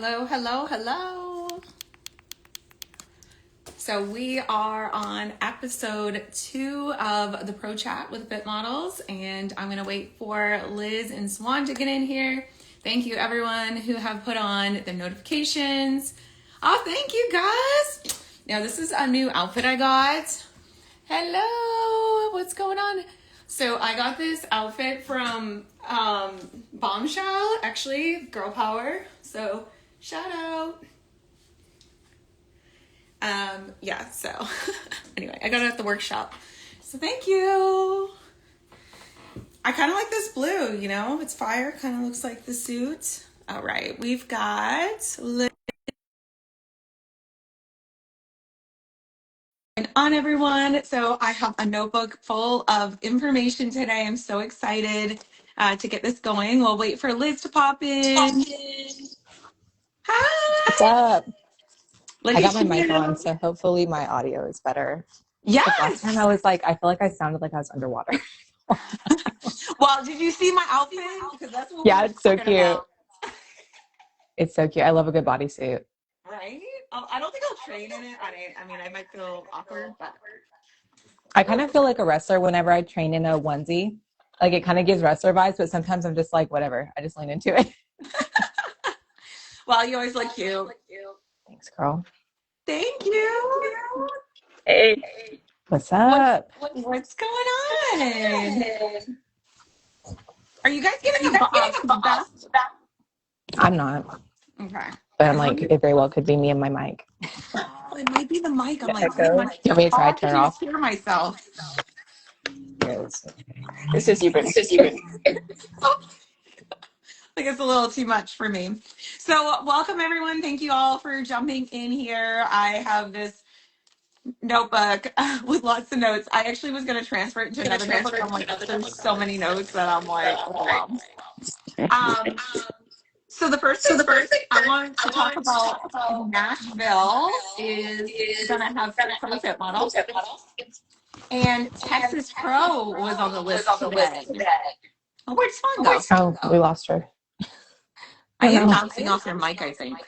Hello, hello, hello. So we are on episode 2 of the Pro Chat with Fit Models, and I'm going to wait for Liz and Xuan to get in here. Thank you everyone who have put on the notifications. Oh, thank you guys. Now this is a new outfit I got. Hello, what's going on? So I got this outfit from Bombshell, actually, Girl Power. So shout out. So anyway, I got it at the workshop. So thank you. I kind of like this blue, you know, it's fire, kind of looks like the suit. All right, we've got Liz on everyone. So I have a notebook full of information today. I'm so excited to get this going. We'll wait for Liz to pop in. Hi. What's up? Look I got at my mic on, you. so hopefully my audio is better. Yes. Last time I was like, I feel like I sounded like I was underwater. Well, did you see my outfit? Because that's what Yeah, we're it's so talking cute. about. It's so cute. I love a good bodysuit. Right? I don't think I'll train in it. I mean, I might feel awkward, but I kind of feel like a wrestler whenever I train in a onesie. Like it kind of gives wrestler vibes, but sometimes I'm just like, whatever. I just lean into it. well, you always look cute. Thanks, girl. Thank you. Hey, What's up? What's going on? Are you guys getting a feedback? I'm not. Okay. But I'm like, it very well could be me and my mic. Oh, it might be the mic. I'm like, echo. oh, Do you want me to try I to turn can it off? hear myself. This is you. Like it's a little too much for me. So welcome everyone. Thank you all for jumping in here. I have this notebook with lots of notes. I actually was going to transfer it into another notebook. I'm like, there's so many notes that I'm like overwhelmed. Um, so the first things first, I want to talk about Nashville is going to have pro fit models, and Texas Pro was on the list today. Oh, where'd Swan go? Oh, we lost her. I am bouncing off your mic, I think.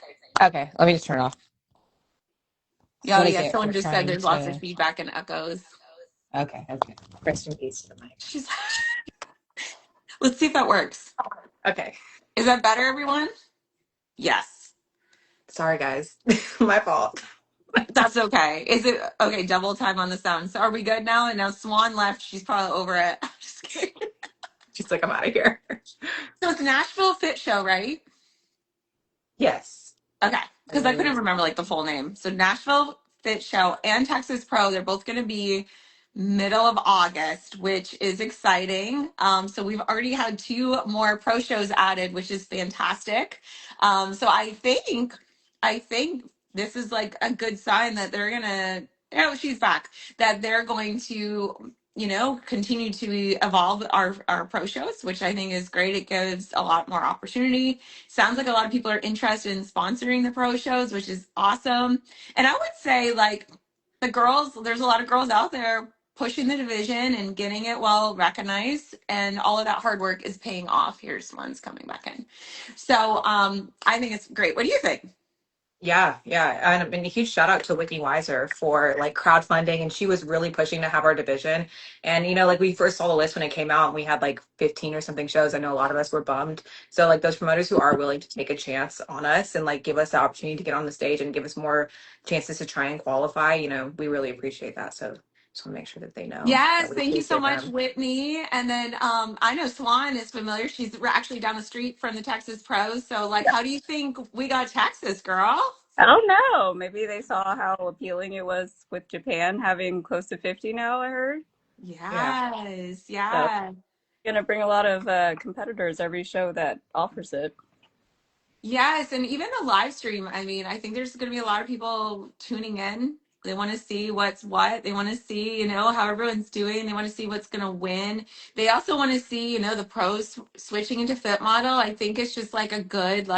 Okay, let me just turn it off. Oh, yeah. Someone just said there's lots of feedback and echoes. Okay. Rest in peace to the mic. Let's see if that works. Okay. Is that better, everyone? Yes. Sorry, guys. My fault. That's okay. Is it okay? Double time on the sound. So are we good now? And now Swan left. She's probably over it. I'm just kidding. She's like, I'm out of here. So it's Nashville Fit Show, right? Yes. Okay. Because I couldn't remember like the full name. So Nashville Fit Show and Texas Pro, they're both going to be middle of August, which is exciting. So we've already had 2 more pro shows added, which is fantastic. So I think this is like a good sign that they're gonna. Oh, she's back. That they're going to, continue to evolve our pro shows, which I think is great. It gives a lot more opportunity. Sounds like a lot of people are interested in sponsoring the pro shows, which is awesome. And I would say like the girls, there's a lot of girls out there pushing the division and getting it well recognized, and all of that hard work is paying off. Here's one's coming back in. So I think it's great. What do you think? Yeah. And a huge shout out to Whitney Weiser for like crowdfunding. And she was really pushing to have our division. And, like we first saw the list when it came out and we had like 15 or something shows. I know a lot of us were bummed. So like those promoters who are willing to take a chance on us and like give us the opportunity to get on the stage and give us more chances to try and qualify, we really appreciate that. So just want to make sure that they know. Yes, That we thank you so appreciate much, them. Whitney. And then I know Swan is familiar. She's actually down the street from the Texas Pros. So, like, how do you think we got Texas, girl? I don't know. Maybe they saw how appealing it was with Japan having close to 50 now, I heard. Yes, So yeah. going to bring a lot of competitors every show that offers it. Yes, and even the live stream. I mean, I think there's going to be a lot of people tuning in. They want to see what's what. They want to see, how everyone's doing. They want to see what's going to win. They also want to see, the pros switching into fit model. I think it's just like a good,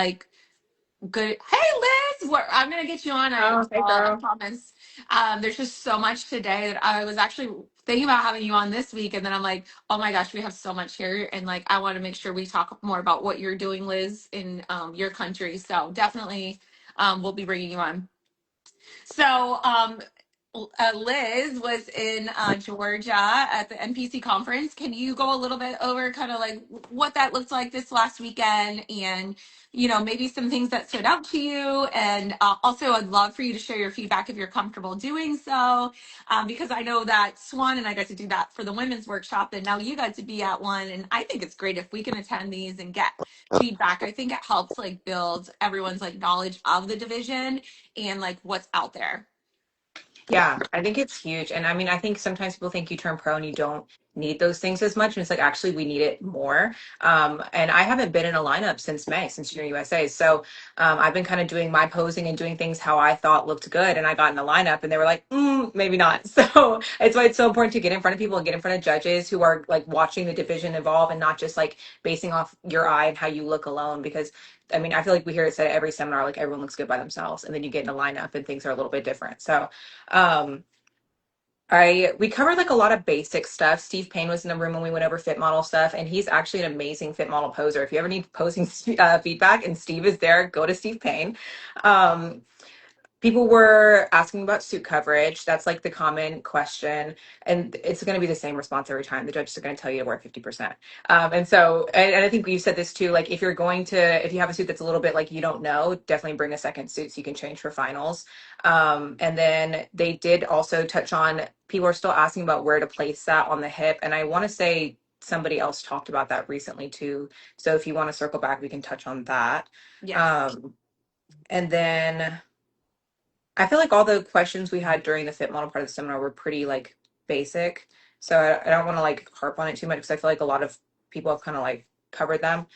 good. Hey, Liz, I'm going to get you on. I Oh, hey, girl. promise. There's just so much today that I was actually thinking about having you on this week, and then I'm like, oh my gosh, we have so much here, and like I want to make sure we talk more about what you're doing, Liz, in your country. So definitely, we'll be bringing you on. So, Liz was in Georgia at the NPC conference. Can you go a little bit over kind of like what that looked like this last weekend, and maybe some things that stood out to you? And also, I'd love for you to share your feedback if you're comfortable doing so, because I know that Xuan and I got to do that for the women's workshop, and now you got to be at one. And I think it's great if we can attend these and get feedback. I think it helps like build everyone's like knowledge of the division and like what's out there. Yeah, I think it's huge. And I mean, I think sometimes people think you turn pro and you don't need those things as much. And it's like, actually, we need it more. And I haven't been in a lineup since May, since Junior USA. So I've been kind of doing my posing and doing things how I thought looked good. And I got in the lineup and they were like, maybe not. So it's why it's so important to get in front of people and get in front of judges who are like watching the division evolve and not just like basing off your eye and how you look alone. Because I mean, I feel like we hear it said at every seminar, like everyone looks good by themselves. And then you get in a lineup and things are a little bit different. So um, we covered like a lot of basic stuff. Steve Payne was in the room when we went over fit model stuff, and he's actually an amazing fit model poser. If you ever need posing feedback and Steve is there, go to Steve Payne. Um, People were asking about suit coverage. That's like the common question. And it's going to be the same response every time. The judges are going to tell you to wear 50%. And I think you said this too, like if you have a suit that's a little bit like you don't know, definitely bring a second suit so you can change for finals. And then they did also touch on, people are still asking about where to place that on the hip. And I want to say somebody else talked about that recently too. So if you want to circle back, we can touch on that. Yes. And then I feel like all the questions we had during the fit model part of the seminar were pretty like basic. So I don't want to like harp on it too much because I feel like a lot of people have kind of like covered them.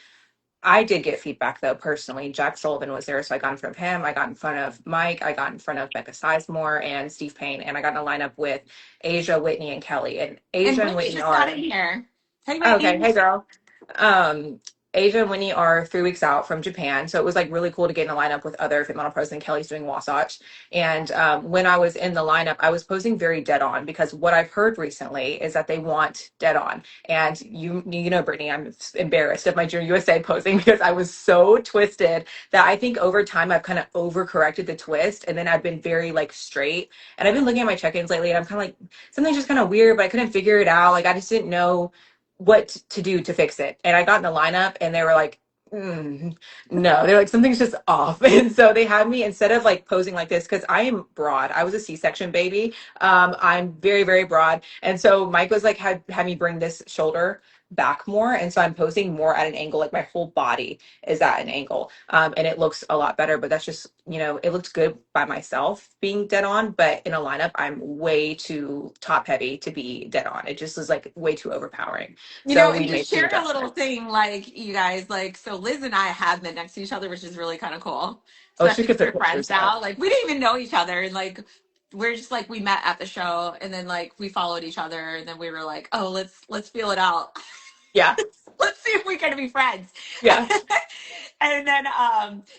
I did get feedback though, personally. Jack Sullivan was there, so I got in front of him. I got in front of Mike. I got in front of Becca Sizemore and Steve Payne, and I got in a lineup with Asia, Whitney, and Kelly. And And Asia and Whitney Whitney just got are in here. Hey, okay. Whitney. Hey, girl. Um, Asia and Winnie are 3 weeks out from Japan, so it was like really cool to get in a lineup with other fit model pros, and Kelly's doing Wasatch. And when I was in the lineup, I was posing very dead on because what I've heard recently is that they want dead on. And you know, Brittany, I'm embarrassed of my Junior USA posing because I was so twisted that I think over time I've kind of overcorrected the twist, and then I've been very like straight. And I've been looking at my check-ins lately, and I'm kind of like something's just kind of weird, but I couldn't figure it out. Like I just didn't know what to do to fix it. And I got in the lineup and they were like, no, they're like, something's just off. And so they had me, instead of like posing like this, because I am broad. I was a C-section baby. I'm very, very broad. And so Mike was like, had me bring this shoulder back more. And so I'm posing more at an angle, like my whole body is at an angle. And it looks a lot better, but that's just, it looked good by myself being dead on, but in a lineup, I'm way too top heavy to be dead on. It just was like way too overpowering. So And we to made some share a little adjustments. thing, like you guys, like, so Liz and I have been next to each other, which is really kind of cool, Oh, she especially could because we're put friends pictures up. now. Like, we didn't even know each other. And like, we're just like, we met at the show and then like we followed each other. And then we were like, oh, let's feel it out. Yeah. Let's see if we can be friends. Yeah. And then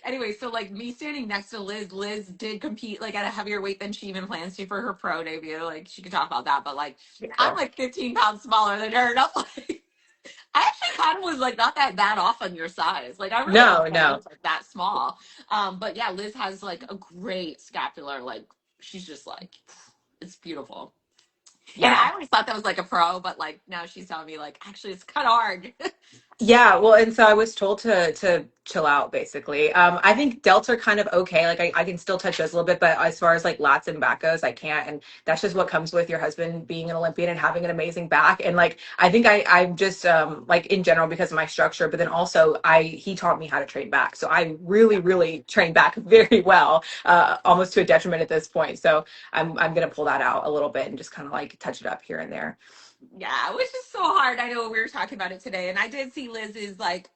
anyway, so like me standing next to Liz did compete like at a heavier weight than she even plans to for her pro debut. Like she could talk about that, but like I'm Yeah. like 15 pounds smaller than her. And I'm like, I actually kind of was like not that bad off on your size. Like I really don't No, think I no. was like that small. But yeah, Liz has like a great scapular. Like she's just like it's beautiful. And Yeah. I always thought that was like a pro, but like now she's telling me like actually it's kind of hard. Yeah, well, and so I was told to chill out basically. I think delts are kind of okay. Like I can still touch those a little bit, but as far as like lats and back goes, I can't. And that's just what comes with your husband being an Olympian and having an amazing back. And like I think I'm just like in general because of my structure, but then also he taught me how to train back. So I really, really train back very well, almost to a detriment at this point. So I'm gonna pull that out a little bit and just kind of like touch it up here and there. Yeah, which is so hard. I know we were talking about it today, and I did see Liz's like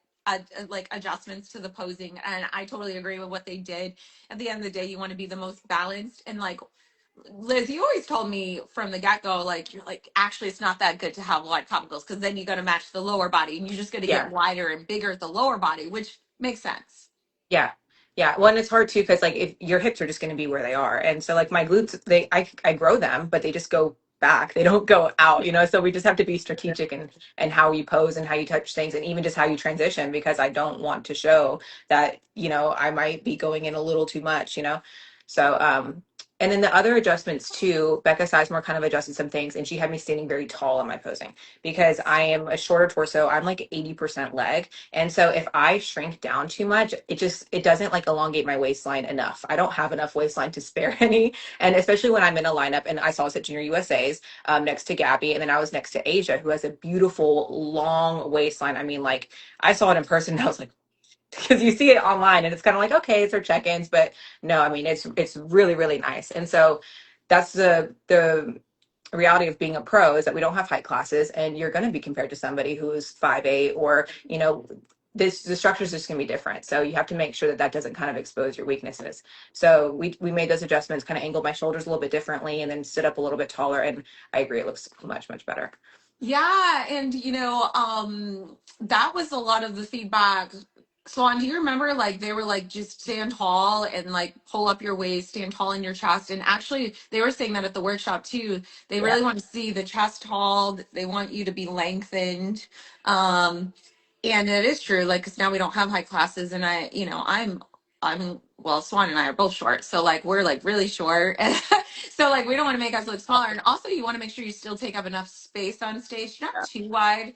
adjustments to the posing, and I totally agree with what they did. At the end of the day, you want to be the most balanced, and like Liz, you always told me from the get go, like you're like actually it's not that good to have wide clavicles because then you're gonna match the lower body, and you're just gonna get Yeah. wider and bigger at the lower body, which makes sense. Yeah. Yeah. Well, and it's hard too, because like if your hips are just going to be where they are. And so like my glutes, I grow them, but they just go back. They don't go out, so we just have to be strategic and how you pose and how you touch things and even just how you transition, because I don't want to show that, I might be going in a little too much, so and then the other adjustments too, Becca Sizemore kind of adjusted some things, and she had me standing very tall in my posing because I am a shorter torso. I'm like 80% leg. And so if I shrink down too much, it doesn't like elongate my waistline enough. I don't have enough waistline to spare any. And especially when I'm in a lineup, and I saw us at Junior USA's next to Gabby, and then I was next to Asia, who has a beautiful long waistline. I mean, like I saw it in person and I was like, because you see it online and it's kind of like, okay, it's our check-ins, but no, I mean, it's really, really nice. And so that's the reality of being a pro, is that we don't have height classes, and you're going to be compared to somebody who is 5'8", or, the structure is just going to be different. So you have to make sure that that doesn't kind of expose your weaknesses. So we made those adjustments, kind of angled my shoulders a little bit differently and then stood up a little bit taller. And I agree, it looks much, much better. Yeah, and that was a lot of the feedback. Swan, do you remember like they were like just stand tall and like pull up your waist, stand tall in your chest? And actually they were saying that at the workshop too. They Yeah. really want to see the chest tall. They want you to be lengthened. Um and it is true, like, because now we don't have high classes, and I'm well, Swan and I are both short, so like we're like really short. So like we don't want to make us look smaller, and also you want to make sure you still take up enough space on stage, not too wide.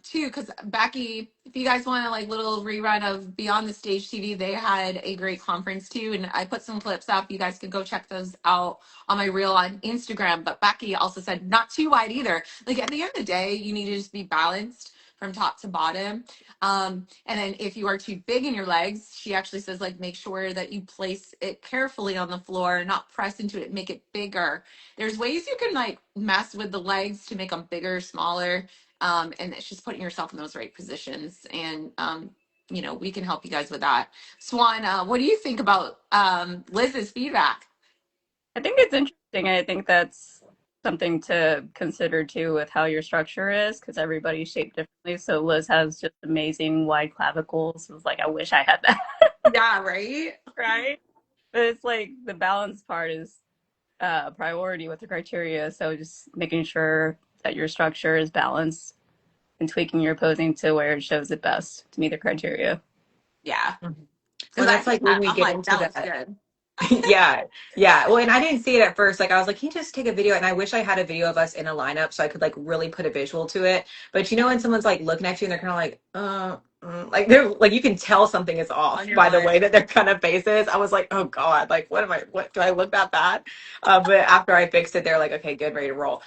Too, because Becky, if you guys want a like little rerun of Beyond the Stage TV, they had a great conference too, and I put some clips up. You guys can go check those out on my reel on Instagram. But Becky also said not too wide either. Like at the end of the day, you need to just be balanced from top to bottom. And then if you are too big in your legs, she actually says like make sure that you place it carefully on the floor, not press into it, make it bigger. There's ways you can like mess with the legs to make them bigger, smaller. And it's just putting yourself in those right positions. And we can help you guys with that. Swan, what do you think about Liz's feedback? I think it's interesting. I think that's something to consider too with how your structure is, because everybody's shaped differently. So Liz has just amazing wide clavicles. It's like I wish I had that. Yeah, right. Right? But it's like the balance part is priority with the criteria. So just making sure that your structure is balanced and tweaking your posing to where it shows it best to meet the criteria. Yeah. Mhm. Because Well, I that's think like when that we I'm get like, into that looks that. good. Yeah, yeah. Well, and I didn't see it at first. Like I was like, can you just take a video? And I wish I had a video of us in a lineup so I could like really put a visual to it. But when someone's like looking at you and they're kind of like, like they're like, you can tell something is On off your by the mind. way that their kind of faces. I was like, oh God, like what do I look that bad? But after I fixed it, they're like, okay, good, ready to roll.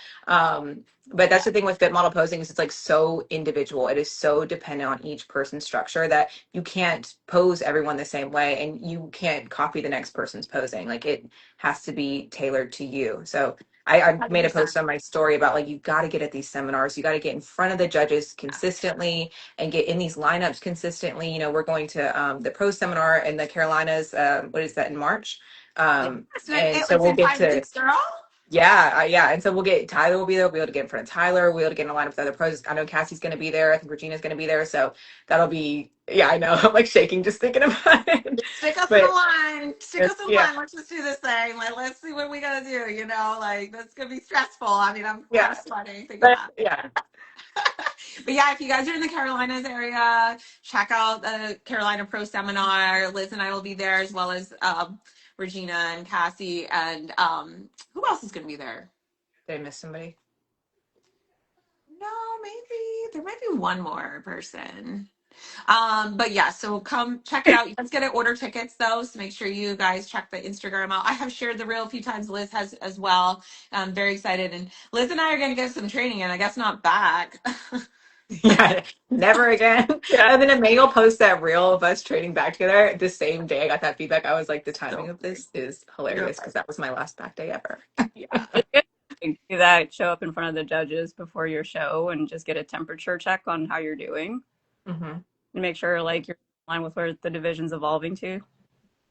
But that's Yeah. the thing with fit model posing, is it's like so individual. It is so dependent on each person's structure that you can't pose everyone the same way, and you can't copy the next person's posing. Like it has to be tailored to you. So I made a 100%. post on my story about like, you got to get at these seminars. You got to get in front of the judges consistently and get in these lineups consistently. We're going to the pro seminar in the Carolinas. What is that, in March? Yeah. And so It's we'll in get 5 weeks, to, girl. yeah, yeah. And so we'll get Tyler will be there. We'll be able to get in front of Tyler. We'll be able to get in a line with other pros. I know Cassie's going to be there. I think Regina's going to be there. So that'll be, yeah, I know. I'm like shaking just thinking about it. Stick us in a But line. Stick us in yeah, line. Let's just do this thing. Like, let's see what we gotta do. Like that's gonna be stressful. I mean, I'm yeah, sweating thinking but about yeah. But yeah, if you guys are in the Carolinas area, check out the Carolina Pro Seminar. Liz and I will be there, as well as Regina and Cassie. And who else is going to be there? Did I miss somebody? No, maybe there might be one more person. But yeah, so come check it out. You guys get to order tickets though, so make sure you guys check the Instagram out. I have shared the reel a few times. Liz has as well. I'm very excited, and Liz and I are going to get some training, and I guess not back. Yeah, never again. Yeah. And then Emmanuel posts that reel of us trading back together the same day I got that feedback. I was like, the timing So of this is you're hilarious, because that was my last back day ever. yeah. It's good to do that, show up in front of the judges before your show and just get a temperature check on how you're doing Hmm. and make sure like you're in line with where the division's evolving to.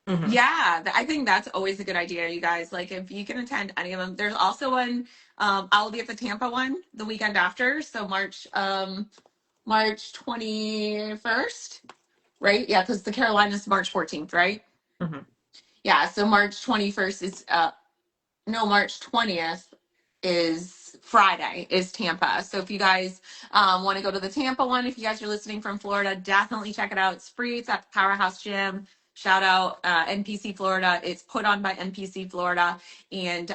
Hmm. Yeah, I think that's always a good idea, you guys. Like, if you can attend any of them, there's also one. I'll be at the Tampa one the weekend after, so March 21st, right? Yeah, because the Carolinas March 14th, right? Hmm. Yeah, so March 21st is no, March 20th is Friday, is Tampa. So if you guys want to go to the Tampa one, if you guys are listening from Florida, definitely check it out. It's free. It's at the Powerhouse Gym. Shout out NPC Florida. It's put on by NPC Florida, and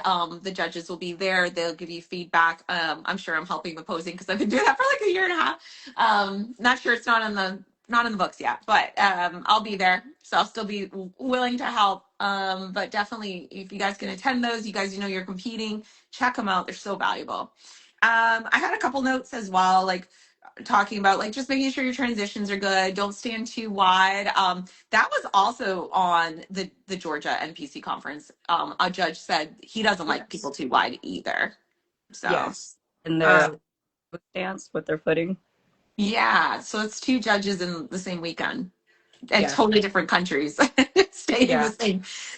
the judges will be there. They'll give you feedback. I'm sure I'm helping with posing because I've been doing that for like a year and a half. Not sure it's not in the books yet, but I'll be there, so I'll still be willing to help. But definitely, if you guys can attend those, you guys, you're competing, check them out. They're so valuable. I had a couple notes as well, like talking about like just making sure your transitions are good. Don't stand too wide. That was also on the Georgia NPC conference. A judge said he doesn't like people too wide either. So Yes. In their stance with their footing. yeah, so it's two judges in the same weekend and Yeah. totally different countries stating Yeah.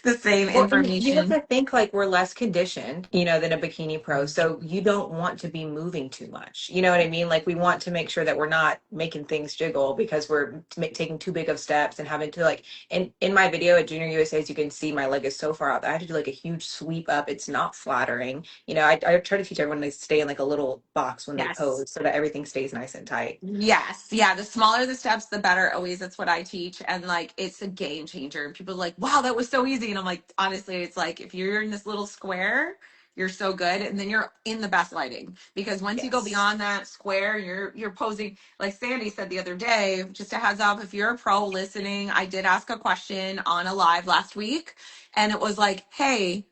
the same Well, and you have information. to think like we're less conditioned, than a bikini pro. So you don't want to be moving too much. You know what I mean? Like we want to make sure that we're not making things jiggle because we're taking too big of steps and having to like, in my video at Junior USA, as you can see, my leg is so far out that I had to do like a huge sweep up. It's not flattering. I try to teach everyone to stay in like a little box when they Yes. pose so that everything stays nice and tight. Yes. Yeah. The smaller the steps, the better. Always. That's what I teach. And like, it's a game changer. And people are like, wow, that was so easy. And I'm like, honestly, it's like, if you're in this little square, you're so good. And then you're in the best lighting because once you go Yes. beyond that square, you're posing like Sandy said the other day, just a heads up, if you're a pro listening, I did ask a question on a live last week and it was like, hey,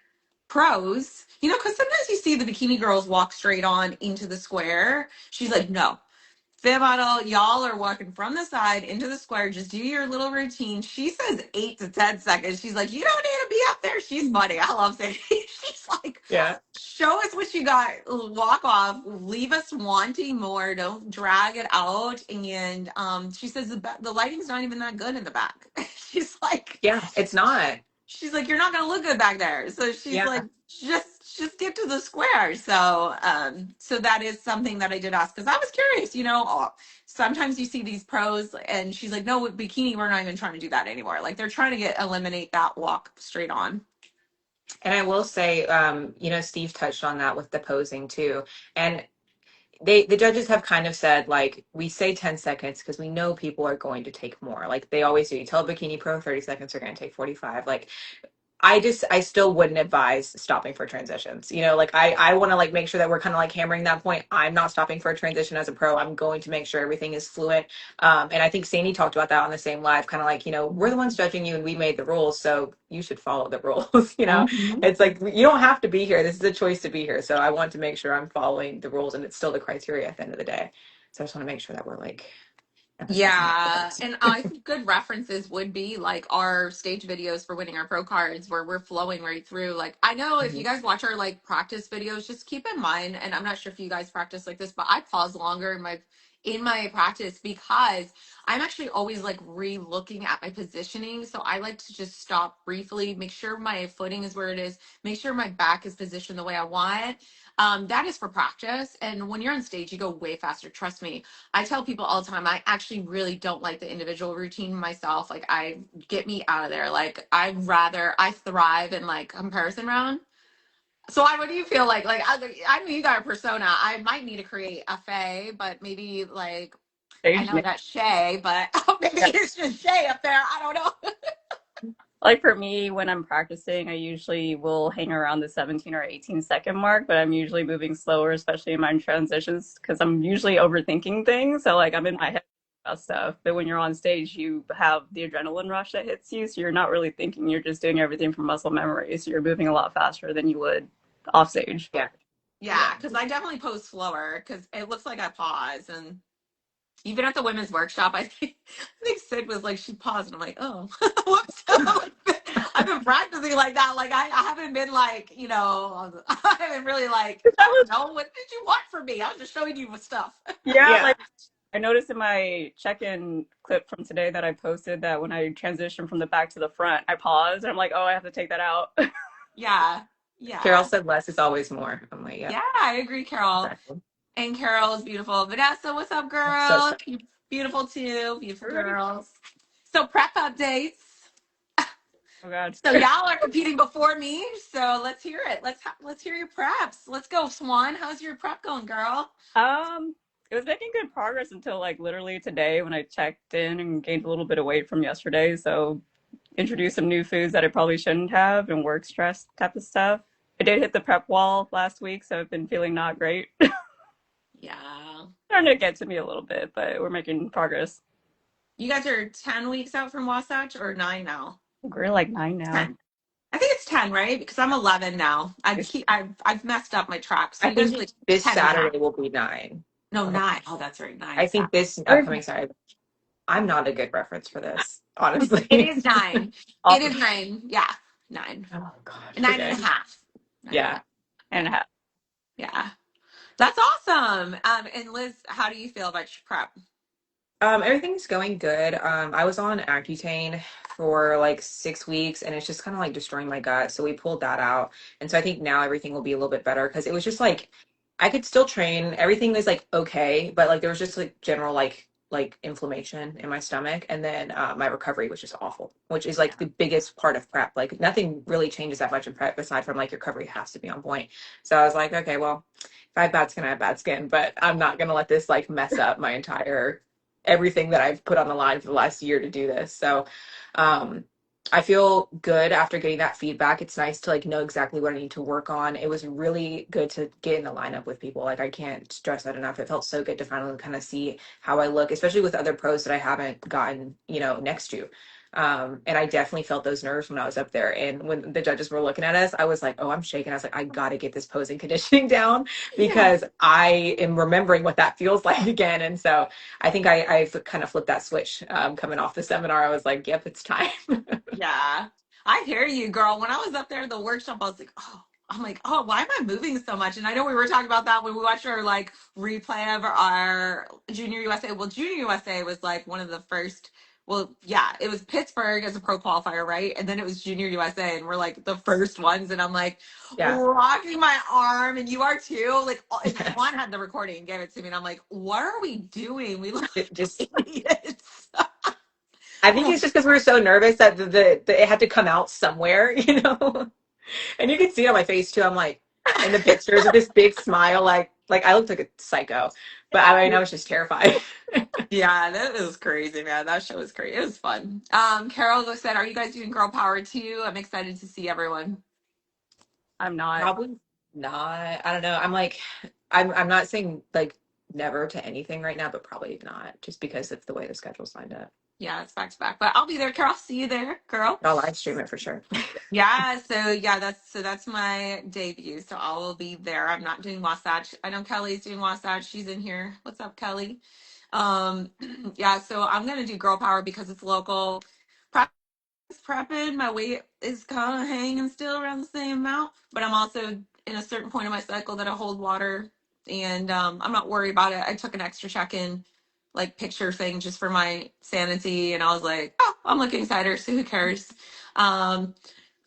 pros, because sometimes you see the bikini girls walk straight on into the square. She's like, no, Fib model, y'all are walking from the side into the square. Just do your little routine. She says 8 to 10 seconds. She's like, you don't need to be up there. She's funny. I love saying she's like, Yeah. show us what you got. Walk off. Leave us wanting more. Don't drag it out. And she says the lighting's not even that good in the back. She's like, Yeah. It's not. you're not gonna look good back there. So she's Yeah. like, just get to the square. So that is something that I did ask because I was curious. Sometimes you see these pros and she's like, no, with bikini we're not even trying to do that anymore. Like they're trying to eliminate that walk straight on. And I will say, Steve touched on that with the posing too. And the judges have kind of said, like, we say 10 seconds because we know people are going to take more. Like they always do. You tell a bikini pro 30 seconds, they're going to take 45. Like I still wouldn't advise stopping for transitions. Like I want to like make sure that we're kind of like hammering that point. I'm not stopping for a transition as a pro. I'm going to make sure everything is fluent. And I think Sandy talked about that on the same live, kind of like, we're the ones judging you and we made the rules. So you should follow the rules. Mhm. It's like, you don't have to be here. This is a choice to be here. So I want to make sure I'm following the rules and it's still the criteria at the end of the day. So I just want to make sure that we're like emphasizing Yeah, that. and I think good references would be like our stage videos for winning our pro cards where we're flowing right through. Like I know if you Mhm. guys watch our like practice videos, just keep in mind, and I'm not sure if you guys practice like this, but I pause longer in my practice because I'm actually always like re-looking at my positioning. So I like to just stop briefly, make sure my footing is where it is, make sure my back is positioned the way I want. That is for practice. And when you're on stage, you go way faster. Trust me. I tell people all the time, I actually really don't like the individual routine myself. Like, get me out of there. Like, I thrive in like comparison round. So, what do you feel like? Like, I know you got a persona. I might need to create a Faye, but maybe like, I Stage know name. that's Shay, but maybe Yeah. it's just Shay up there. I don't know. Like for me, when I'm practicing, I usually will hang around the 17 or 18-second mark, but I'm usually moving slower, especially in my transitions, because I'm usually overthinking things. So like I'm in my head about stuff. But when you're on stage, you have the adrenaline rush that hits you. So you're not really thinking, you're just doing everything from muscle memory. So you're moving a lot faster than you would off stage. Yeah. Yeah, because I definitely pose slower because it looks like I pause. And even at the women's workshop, I think Sid was like, she paused, and I'm like, oh, whoops. I've been practicing like that. Like I haven't been like, I haven't really like, That I was, don't know, what did you want from me? I was just showing you stuff. yeah, Yeah. like I noticed in my check-in clip from today that I posted that when I transition from the back to the front, I pause and I'm like, oh, I have to take that out. Yeah, Carol yeah, said less is always more. I'm like, yeah, yeah. I agree, Carol. exactly. And Carol is beautiful. Vanessa, what's up, So girl? Beautiful too. Beautiful girls. So prep updates. Oh God. So y'all are competing before me, so let's hear it. Let's hear your preps. Let's go, Xuan. How's your prep going, girl? It was making good progress until like literally today when I checked in and gained a little bit of weight from yesterday. So introduced some new foods that I probably shouldn't have and work stress type of stuff. I did hit the prep wall last week, so I've been feeling not great. Yeah. Starting to get to me a little bit, but we're making progress. You guys are 10 weeks out from Wasatch or 9 now? We're like 9 now. 10. I think it's 10, right? Because I'm 11 now. I've messed up my tracks. So I you guys think are like this 10 and a half. Saturday will be 9. No, 9. Oh, that's right. 9 I is think that. this We're upcoming Saturday. I'm not a good reference for this, It honestly. is 9. It awesome. is 9. Yeah. 9. Oh gosh. 9 and a Okay. half. 9 and a Yeah. half. And a half. Yeah. That's awesome. And Liz, how do you feel about your prep? Everything's going good. I was on Accutane for like 6 weeks and it's just kind of like destroying my gut. So we pulled that out. And so I think now everything will be a little bit better because it was just like I could still train. Everything was like okay, but like there was just like general like inflammation in my stomach. And then my recovery was just awful, which is like the biggest part of prep. Like nothing really changes that much in prep aside from like your recovery has to be on point. So I was like, okay, well, if I have bad skin, I have bad skin, but I'm not gonna let this like mess up my entire everything that I've put on the line for the last year to do this. So um I feel good after getting that feedback. It's nice to like know exactly what I need to work on. It was really good to get in the lineup with people. Like I can't stress that enough. It felt so good to finally kind of see how I look, especially with other pros that I haven't gotten, next to. And I definitely felt those nerves when I was up there. And when the judges were looking at us, I was like, oh, I'm shaking. I was like, I got to get this posing conditioning down Yeah. because I am remembering what that feels like again. And so I think I kind of flipped that switch coming off the seminar. I was like, yep, it's time. Yeah. I hear you, girl. When I was up there in the workshop, I was like, oh, I'm like, oh, why am I moving so much? And I know we were talking about that when we watched our like replay of our Junior USA. Well, Junior USA was like one of the first. Well, yeah, it was Pittsburgh as a pro qualifier, right? And then it was Junior USA, and we're like the first ones. And I'm like Yeah. rocking my arm, and you are too. Like, and Yeah. Juan had the recording and gave it to me, and I'm like, what are we doing? We look It just, like idiots. I think it's just because we were so nervous that it had to come out somewhere, And you could see it on my face too. I'm like, in the pictures with this big smile, like I looked like a psycho, but I was just terrified. Yeah, that was crazy, man. That show was crazy. It was fun. Carol said, "Are you guys doing Girl Power too?" I'm excited to see everyone. I'm not. Probably not. I don't know. I'm like, I'm not saying like never to anything right now, but probably not just because of the way the schedule's lined up. Yeah, it's back to back, but I'll be there. Carol, see you there, girl. I'll live stream it for sure. Yeah, that's my debut. So I will be there. I'm not doing Wasatch. I know Kelly's doing Wasatch. She's in here. What's up, Kelly? Um, yeah, so I'm gonna do Girl Power because it's local. Prepping. My weight is kind of hanging still around the same amount, but I'm also in a certain point in my cycle that I hold water, and I'm not worried about it. I took an extra check-in, like picture thing, just for my sanity, and I was like, oh, I'm looking tighter, so who cares? Um,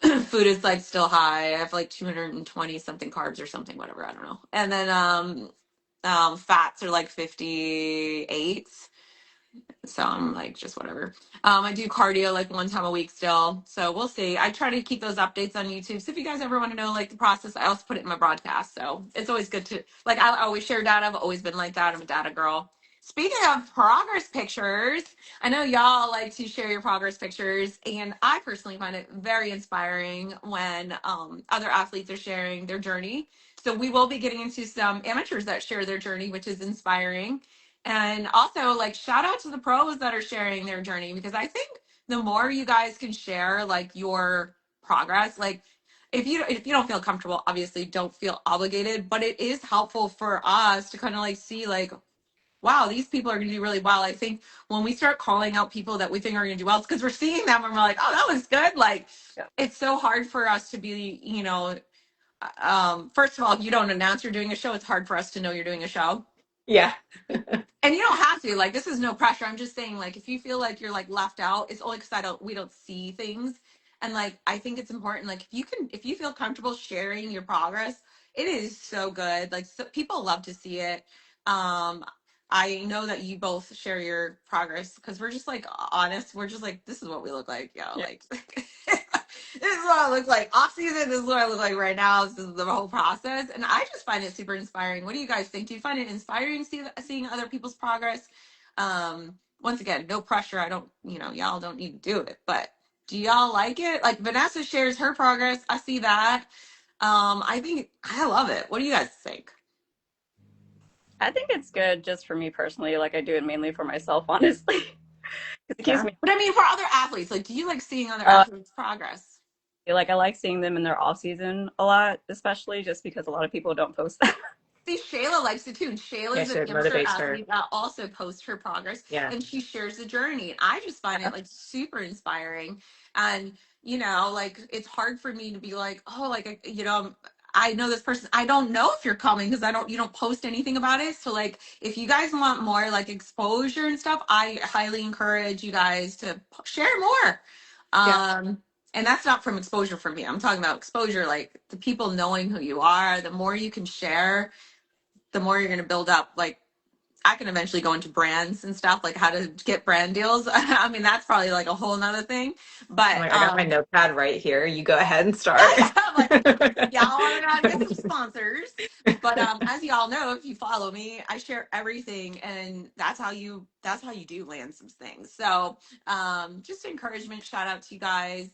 food is like still high. I have like 220 something carbs or something, whatever. I don't know. And then fats are like 58. So I'm like, just whatever. I do cardio like one time a week still. So we'll see. I try to keep those updates on YouTube. So if you guys ever want to know like the process, I also put it in my broadcast. So it's always good to like, I always share data. I've always been like that. I'm a data girl. Speaking of progress pictures, I know y'all like to share your progress pictures, and I personally find it very inspiring when other athletes are sharing their journey. So we will be getting into some amateurs that share their journey, which is inspiring. And also, like, shout out to the pros that are sharing their journey, because I think the more you guys can share like your progress, like if you don't feel comfortable, obviously don't feel obligated, but it is helpful for us to kind of like see like, wow, these people are going to do really well. I think when we start calling out people that we think are going to do well, it's because we're seeing them and we're like, oh, that was good. Like, Yeah. it's so hard for us to be, first of all, if you don't announce you're doing a show, it's hard for us to know you're doing a show. Yeah. And you don't have to, like, this is no pressure. I'm just saying, like, if you feel like you're like left out, it's only because we don't see things. And like, I think it's important, like, if you feel comfortable sharing your progress, it is so good. Like, so, people love to see it. Um, I know that you both share your progress because we're just like honest. We're just like, this is what we look like. Yeah. Yeah. Like, This is what I look like off season. This is what I look like right now. This is the whole process, and I just find it super inspiring. What do you guys think? Do you find it inspiring seeing other people's progress? Once again, no pressure. I don't, y'all don't need to do it, but do y'all like it? Like Vanessa shares her progress. I see that. I think I love it. What do you guys think? I think it's good just for me personally. Like I do it mainly for myself, honestly. 'Cause it keeps Yeah, me but I mean, for other athletes, like, do you like seeing other uh, athletes' progress? like I like seeing them in their off season a lot, especially just because a lot of people don't post that. See, Shayla likes it too. And Yeah, Shayla's an so it amateur motivates her. athlete that also posts her progress Yeah. and she shares the journey. And I just find it like super inspiring. And, like it's hard for me to be like, oh, like, I know this person. I don't know if you're coming because you don't post anything about it. So like, if you guys want more like exposure and stuff, I highly encourage you guys to share more. Yeah. And that's not from exposure for me. I'm talking about exposure, like the people knowing who you are, the more you can share, the more you're going to build up. Like I can eventually go into brands and stuff, like how to get brand deals. I mean, that's probably like a whole nother thing, I'm but like, I got my notepad right here. You go ahead and yeah, start. yeah, I'm like, y'all want to know how to get some sponsors. But as y'all know, if you follow me, I share everything, and that's how you do land some things. So just encouragement, shout out to you guys.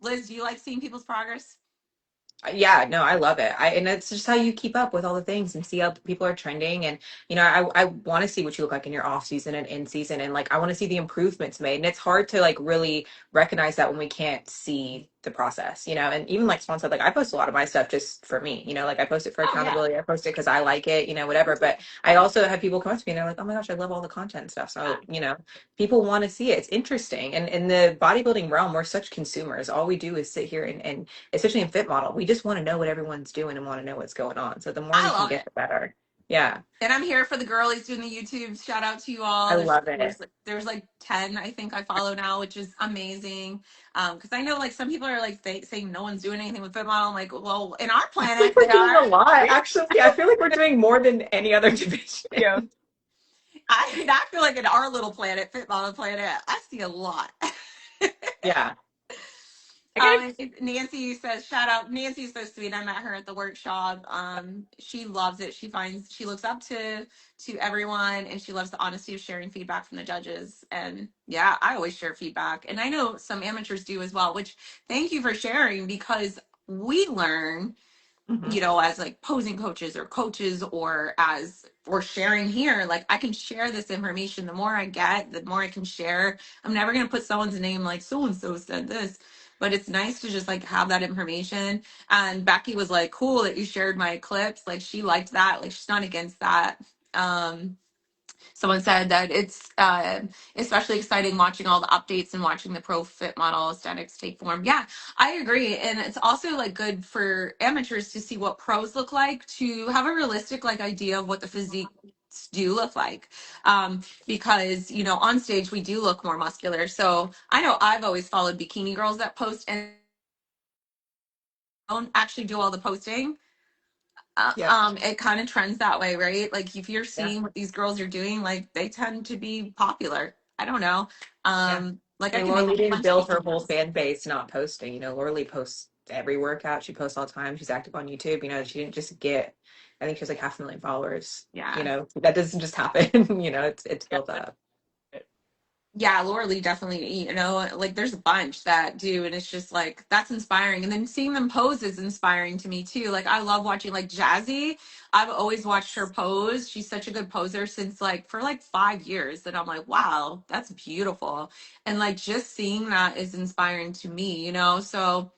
Liz, do you like seeing people's progress? Yeah, no, I love it. And it's just how you keep up with all the things and see how people are trending. And, I want to see what you look like in your off season and in season. And like, I want to see the improvements made. And it's hard to like really recognize that when we can't see the process, and even like Swan said, like I post a lot of my stuff just for me, like I post it for Oh yeah, accountability. I post it because I like it, whatever. But I also have people come up to me and they're like, oh my gosh, I love all the content and stuff. yeah. So, people want to see it. It's interesting. And in the bodybuilding realm, we're such consumers. All we do is sit here and especially in fit model, we just want to know what everyone's doing and want to know what's going on. So the more I we can love get, it. the better. Yeah, And I'm here for the girlies doing the YouTube. Shout out to you I all. There's love it. there's there's like 10 I think I follow now, which is amazing. Because I know like some people are like saying no one's doing anything with fit model. I'm like, well, in our I feel like planet we're they doing a are. lot. Actually, I feel like we're doing more than any other Yeah. division. I feel like in our little planet, fit model planet, I see a lot. Yeah. I gotta. Nancy says, shout out. Nancy's so sweet. I met her at the workshop. She loves it. She looks up to everyone and she loves the honesty of sharing feedback from the judges. And yeah, I always share feedback. And I know some amateurs do as well, which thank you for sharing because we learn Mhm. as like posing coaches or coaches or as or sharing here, like I can share this information. The more I get, the more I can share. I'm never going to put someone's name like so and so said this, but it's nice to just like have that information. And Becky was like, cool that you shared my clips. Like she liked that. Like she's not against that. Someone said that it's especially exciting watching all the updates and watching the pro fit model aesthetics take form. Yeah, I agree. And it's also like good for amateurs to see what pros look like, to have a realistic like idea of what the physique do look like, because on stage we do look more muscular. So I know I've always followed bikini girls that post and don't actually do all the posting. Yep. It kind of trends that way, right? Like if you're Yeah. seeing what these girls are doing, like they tend to be popular. I don't know. Yeah. Like I I mean, can name Laura a Lee didn't bunch of build her bikini whole girls. fan base not posting. Laura Lee posts every workout. She posts all the time. She's active on YouTube. She didn't just get, I think she has like 500,000 followers. Yeah. That doesn't just happen. It's built up. Yeah, Laura Lee definitely, like there's a bunch that do, and it's just like that's inspiring. And then seeing them pose is inspiring to me too. Like I love watching like Jazzy. I've always watched her pose. She's such a good poser since like for like 5 years that I'm like, wow, that's beautiful. And like just seeing that is inspiring to me. So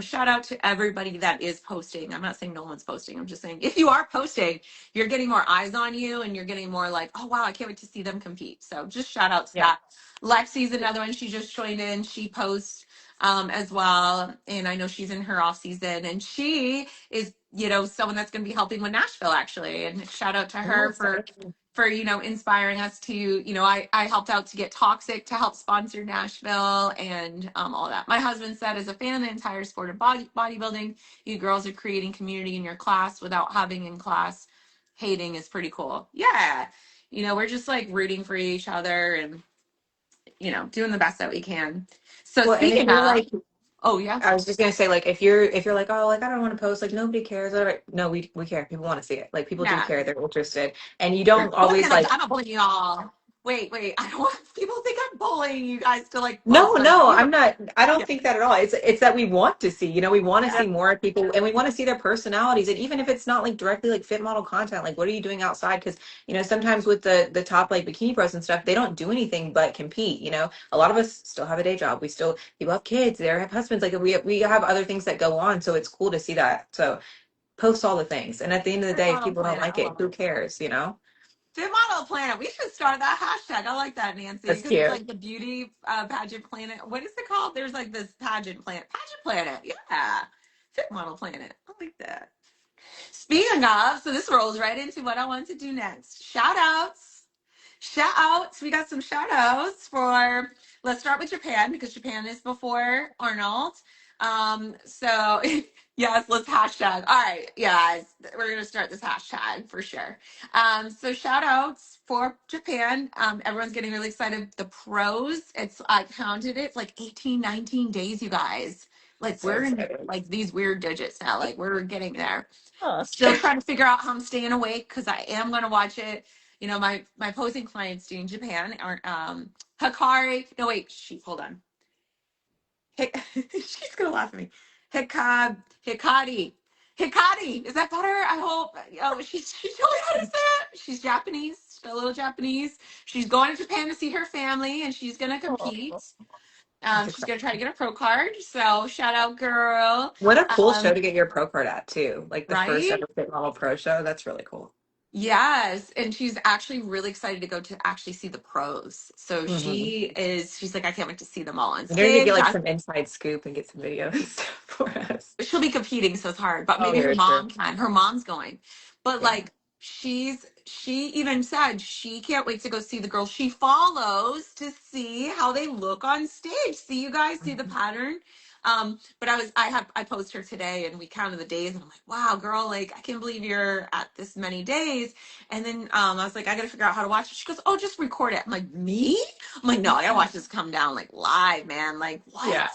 shout out to everybody that is posting. I'm not saying no one's posting. I'm just saying if you are posting, you're getting more eyes on you and you're getting more like, oh, wow, I can't wait to see them compete. So just shout out to Yeah. that. Lexi's another one. She just joined in. She posts as well. And I know she's in her off season and she is, someone that's going to be helping with Nashville actually. And shout out to Oh, her for exciting. inspiring us to I helped out to get Toxic to help sponsor Nashville and all that. My husband said, as a fan of the entire sport of bodybuilding, you girls are creating community in your class without having in class hating is pretty cool. Yeah, we're just like rooting for each other and doing the best that we can. So Well, and if speaking you're of, like, Oh yeah. I was just gonna say, like, if you're like, oh, like I don't want to post, like nobody cares. Whatever. No, we care. People want to see it. Like people do Yeah. care. They're interested, and you You're don't bullying always us. like. I'm not bullying y'all. Wait. I don't want people to think I'm bullying you guys to like No, post. Like no, we I'm don't. not. I don't Yeah. think that at all. It's that we want to see, we want to Yeah. see more people and we want to see their personalities. And even if it's not like directly like fit model content, like what are you doing outside? Because, sometimes with the top like bikini pros and stuff, they don't do anything but compete. A lot of us still have a day job. People have kids, they have husbands, like we have other things that go on. So it's cool to see that. So post all the things. And at the end of the Fit day, if model people don't planet. like I it, love who it. cares? Fit model planet. We should start that hashtag. I like that, Nancy, That's because it's cute. like the beauty pageant planet. What is it called? There's like this pageant planet. Pageant planet. Yeah. Fit model planet. I like that. Speaking of, so this rolls right into what I want to do next. Shout outs. Shout outs. We got some shout outs for, let's start with Japan because Japan is before Arnold. So yes, let's hashtag. All right, yeah, guys, we're gonna start this hashtag for sure. So shout outs for Japan. Everyone's getting really excited. The pros, I counted it, it's like 18, 19 days, you guys. Like So we're in excited. like these weird digits now. Like we're getting there. Oh, Still trying to figure out how I'm staying awake because I am going to watch it. My posing clients doing Japan are Hikari. No, wait, hold on. She's going to laugh at me. Hikari. Hikari. Is that better? I hope. Oh, she's showing me how to say it. She's Japanese, a little Japanese. She's going to Japan to see her family and she's going to compete. cool. That's She's exciting. going to try to get a pro card. So shout out, girl. What a cool show Um, to get your pro card at too. Like the first right? ever Fit Model Pro show. That's really cool. Yes, and she's actually really excited to go to actually see the pros. So Hmm. she's like, I can't wait to see them all on You need to get stage. like some inside scoop and get some videos and stuff for us. She'll be competing, so it's hard. But Oh, maybe her Very true. mom can. Her mom's going. But Yeah. like she even said she can't wait to go see the girls she follows to see how they look on stage. See you guys, see the Mhm. pattern. But I posted her today and we counted the days and I'm like, wow, girl, like I can't believe you're at this many days. And then I was like, I gotta figure out how to watch it. She goes, oh, just record it. I'm like, me? I'm like, no, I gotta watch this come down like live, man. Like, what? Yeah.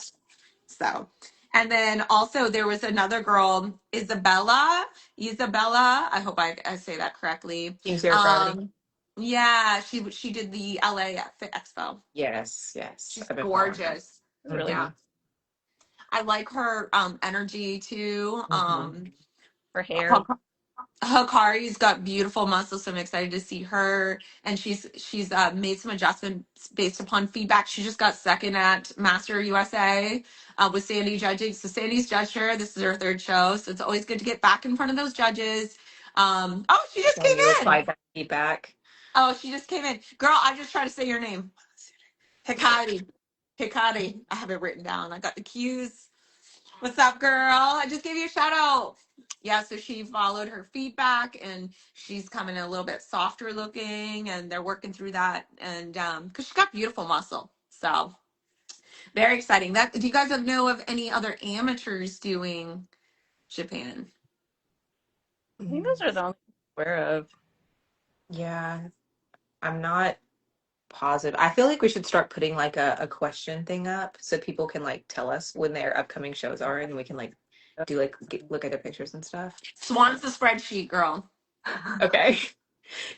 So, and then also there was another girl, Isabella. I hope I say that correctly. Team Zero Gravity. Um, yeah, she did the LA Fit Expo. Yes, yes. She's I've been following her. gorgeous. that's really Hmm. Yeah, I like her energy too. Hmm. for hair. Hikari's got beautiful muscles, so I'm excited to see her. And she's made some adjustments based upon feedback. She just got second at Master USA with Sandy judging. So Sandy's judged her. This is her third show, so it's always good to get back in front of those judges. Oh, she just And came you in. replied that feedback. Oh, she just came in. Girl, I just tried to say your name. Hikari. Hikari. I have it written down. I got the cues. What's up, girl? I just gave you a shout out. Yeah, so she followed her feedback and she's coming a little bit softer looking and they're working through that and because she's got beautiful muscle. So very exciting. That do you guys know of any other amateurs doing Japan? I think those are the only I'm aware of. Yeah, I'm not positive. I feel like we should start putting like a question thing up so people can like tell us when their upcoming shows are and we can like do like look at their pictures and stuff. Swan's the spreadsheet, girl. Okay.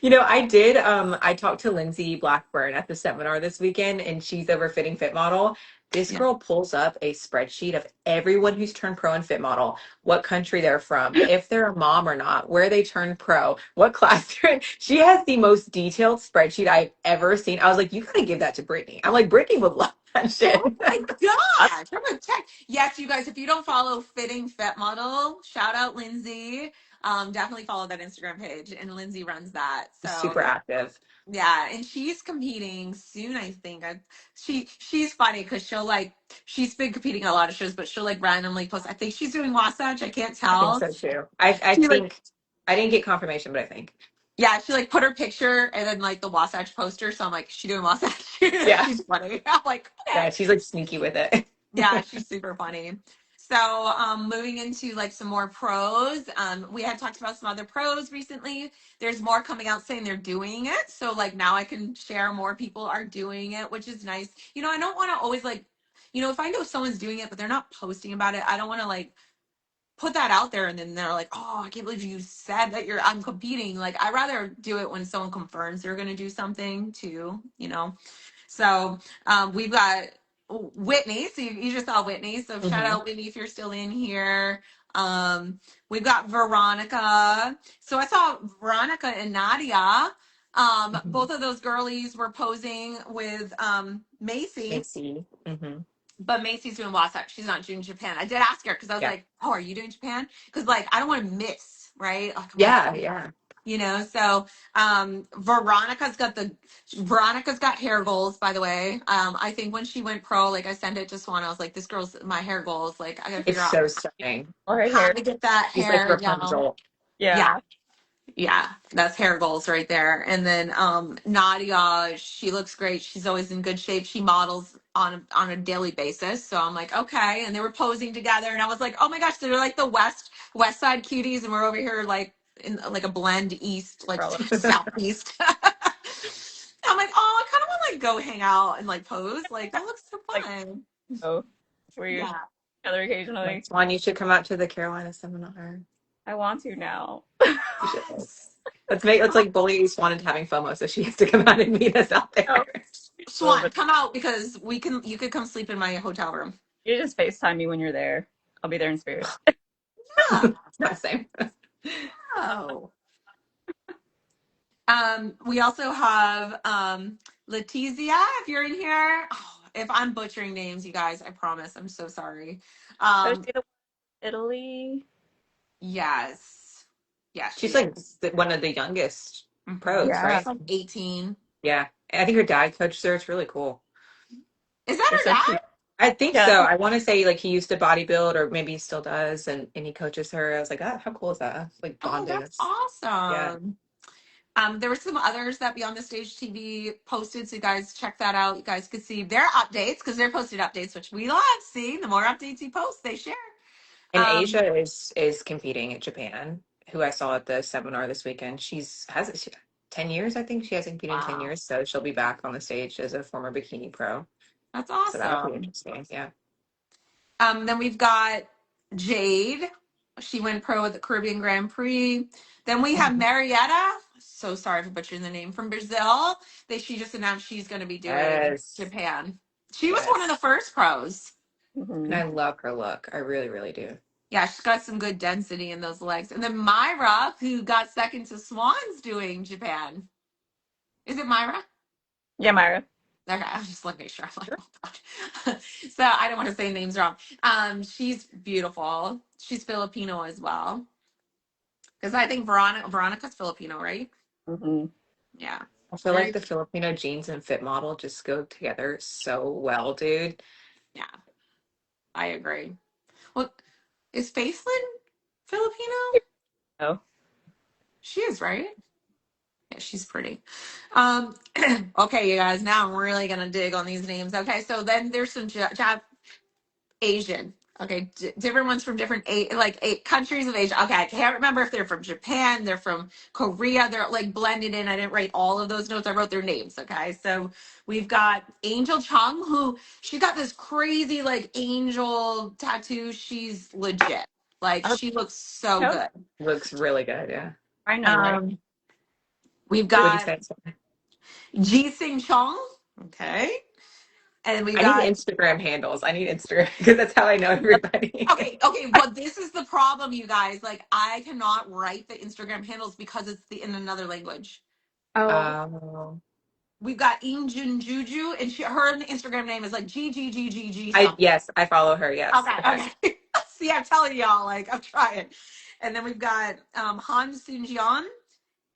I talked to Lindsay Blackburn at the seminar this weekend and she's over Fitting Fit Model. This Yeah. girl pulls up a spreadsheet of everyone who's turned pro in Fit Model, what country they're from, if they're a mom or not, where they turned pro, what class they're in. She has the most detailed spreadsheet I've ever seen. I was like, you gotta give that to Brittany. I'm like, Brittany would love that shit. Oh my gosh. I'm gonna check. Yes, you guys, if you don't follow Fitting Fit Model, shout out Lindsay. Definitely follow that Instagram page and Lindsay runs that. So Super active. yeah, and she's competing soon, I think. She's funny because she's been competing in a lot of shows, but she'll like randomly post. I think she's doing Wasatch. I can't I think tell. so too. I She like think I didn't get confirmation, but I think. yeah, she like put her picture and then like the Wasatch poster. So I'm like, she doing Wasatch? Yeah. She's funny. I'm like, Yeah, okay. she's like sneaky with it. Yeah, she's super funny. So, moving into like some more pros, we had talked about some other pros recently. There's more coming out saying they're doing it. So, like now I can share more people are doing it, which is nice. I don't want to always like if I know someone's doing it, but they're not posting about it, I don't want to like put that out there and then they're like, oh, I can't believe you said that I'm competing. Like, I'd rather do it when someone confirms they're going to do something too, So we've got Whitney. So you just saw Whitney. So shout Mm-hmm. out Whitney if you're still in here. We've got Veronica. So I saw Veronica and Nadia. Mm-hmm. Both of those girlies were posing with I Macy, see. Mm-hmm. but Macy's doing Wasatch. She's not doing Japan. I did ask her because I was Yeah. like, oh, are you doing Japan? Because like I don't want to miss, right? Like, I'm Yeah. Yeah. so Veronica's got hair goals, by the way. I think when she went pro, like I sent it to Swan, I was like, this girl's my hair goals. Like I gotta It's figure out so stunning. Or her how hair. to get that She's like hair down. Rapunzel. Yeah, Yeah. yeah, that's hair goals right there. And then Nadia, she looks great. She's always in good shape. She models on a daily basis. So I'm like, okay. And they were posing together, and I was like, oh my gosh, they're like the West Side cuties, and we're over here like in like a blend east, like Probably. southeast. I'm like, oh, I kind of want to like go hang out and like pose. Like that looks so Like, fun. oh, where you're Yeah. together occasionally. Next one, you should come out to the Carolina seminar. I want to now. You should. Let's like bully Swan into having FOMO so she has to come out and meet us out there. Oh, a little Swan, bit. come out because you could come sleep in my hotel room. You just FaceTime me when you're there. I'll be there in spirit. Yeah. It's not the same. Oh. We also have Letizia, if you're in here. Oh, if I'm butchering names, you guys, I promise. I'm so sorry. Oh, Um, she the Italy. yes. Yes, She's she like is. one of the youngest Mhm. pros, Yeah. right? She's like 18. Yeah. And I think her dad coached her. It's really cool. Is that They're her so cute. dad? I think Yeah. so. I want to say like he used to bodybuild or maybe he still does and he coaches her. I was like, ah, how cool is that? It's like Oh, bonding. that's It's, yeah. awesome. There were some others that Beyond the Stage TV posted, so you guys check that out. You guys could see their updates because they're posted updates, which we love seeing. The more updates you post, they share. And Um, Asia is competing at Japan, who I saw at the seminar this weekend. She 10 years, I think. She hasn't competed in 10 wow, years, so she'll be back on the stage as a former bikini pro. that's So that'll be awesome. interesting. Yeah. Then we've got Jade. She went pro at the Caribbean Grand Prix. Then we have Mhm. Marietta. So sorry for butchering the name from Brazil. She just announced she's going to be doing Yes. Japan. She was one of Yes. the first pros. And Hmm. I love her look. I really, really do. Yeah, she's got some good density in those legs. And then Myra, who got second to Swan's doing Japan. Is it Myra? Yeah, Myra. Okay, I was just looking sure. I'm like, oh God. So I don't want to say names wrong. She's beautiful. She's Filipino as well. Because I think Veronica's Filipino, right? Hmm. Yeah. I feel like Very, the Filipino jeans and fit model just go together so well, dude. yeah, I agree. Well, is Facelin Filipino? Oh. She is, right? Yeah, she's pretty. Um, okay, you guys, now I'm really gonna dig on these names. Okay, so then there's some Asian. Okay, different ones from different countries of Asia. Okay, I can't remember if they're from Japan, they're from Korea. They're like blended in. I didn't write all of those notes. I wrote their names. Okay, so we've got Angel Chung, who she got this crazy like angel tattoo. She's legit. Like Oh, she looks so no, good. Looks really good. Yeah. I know, right? Um, we've What do you got say? Ji Sing Chong. Okay, and we've I need got Instagram handles. I need Instagram because that's how I know everybody. okay. Well, this is the problem, you guys. Like, I cannot write the Instagram handles because it's in another language. Oh, Oh. We've got Injun Juju, and her Instagram name is like GGGGG I something. yes, I follow her. Yes. Okay, Okay. okay. See, I'm telling y'all, like, I'm trying. And then we've got Han Sunjian,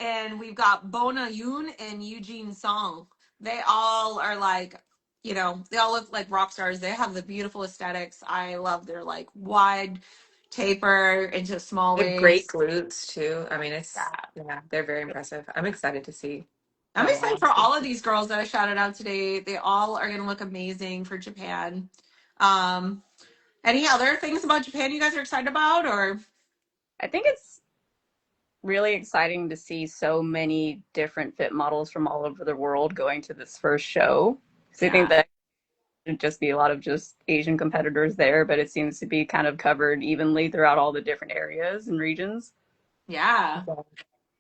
and we've got Bona Yoon and Eugene Song. They all are like, they all look like rock stars. They have the beautiful aesthetics. I love their like wide taper into small They have great waist. glutes too. I mean, Yeah. yeah, they're very impressive. I'm excited to see I'm them excited all. for all of these girls that I shouted out today. They all are going to look amazing for Japan. Um, any other things about Japan you guys are excited about, or? I think it's really exciting to see so many different fit models from all over the world going to this first show. So I think Yeah. that just be a lot of just Asian competitors there, but it seems to be kind of covered evenly throughout all the different areas and regions. Yeah.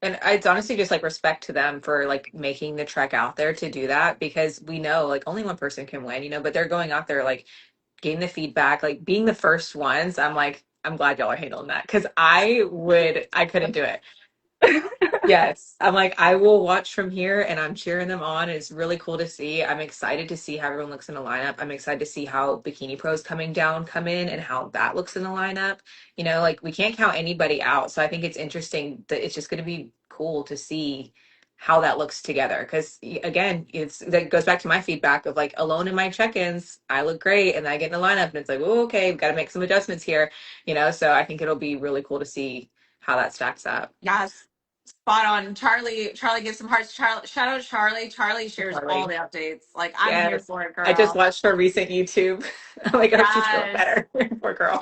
And it's honestly just like respect to them for like making the trek out there to do that, because we know like only one person can win, but they're going out there like getting the feedback, like being the first ones. I'm like, I'm glad y'all are handling that, because I couldn't do it. Yes. I'm like, I will watch from here and I'm cheering them on. It's really cool to see. I'm excited to see how everyone looks in the lineup. I'm excited to see how Bikini Pros coming down come in and how that looks in the lineup. Like we can't count anybody out. So I think it's interesting that it's just going to be cool to see how that looks together. Because again, that goes back to my feedback of like alone in my check-ins, I look great. And then I get in the lineup and it's like, oh, okay, we've got to make some adjustments here. So I think it'll be really cool to see how that stacks up. Yes. Spot on. Charlie gives some hearts. Charlie, shout out to Charlie. Charlie shares all Charlie. the updates. Like, I'm here Yes. for it, I just girl. watched her recent YouTube. I'm like, oh, she's feeling Yes. better. Poor girl.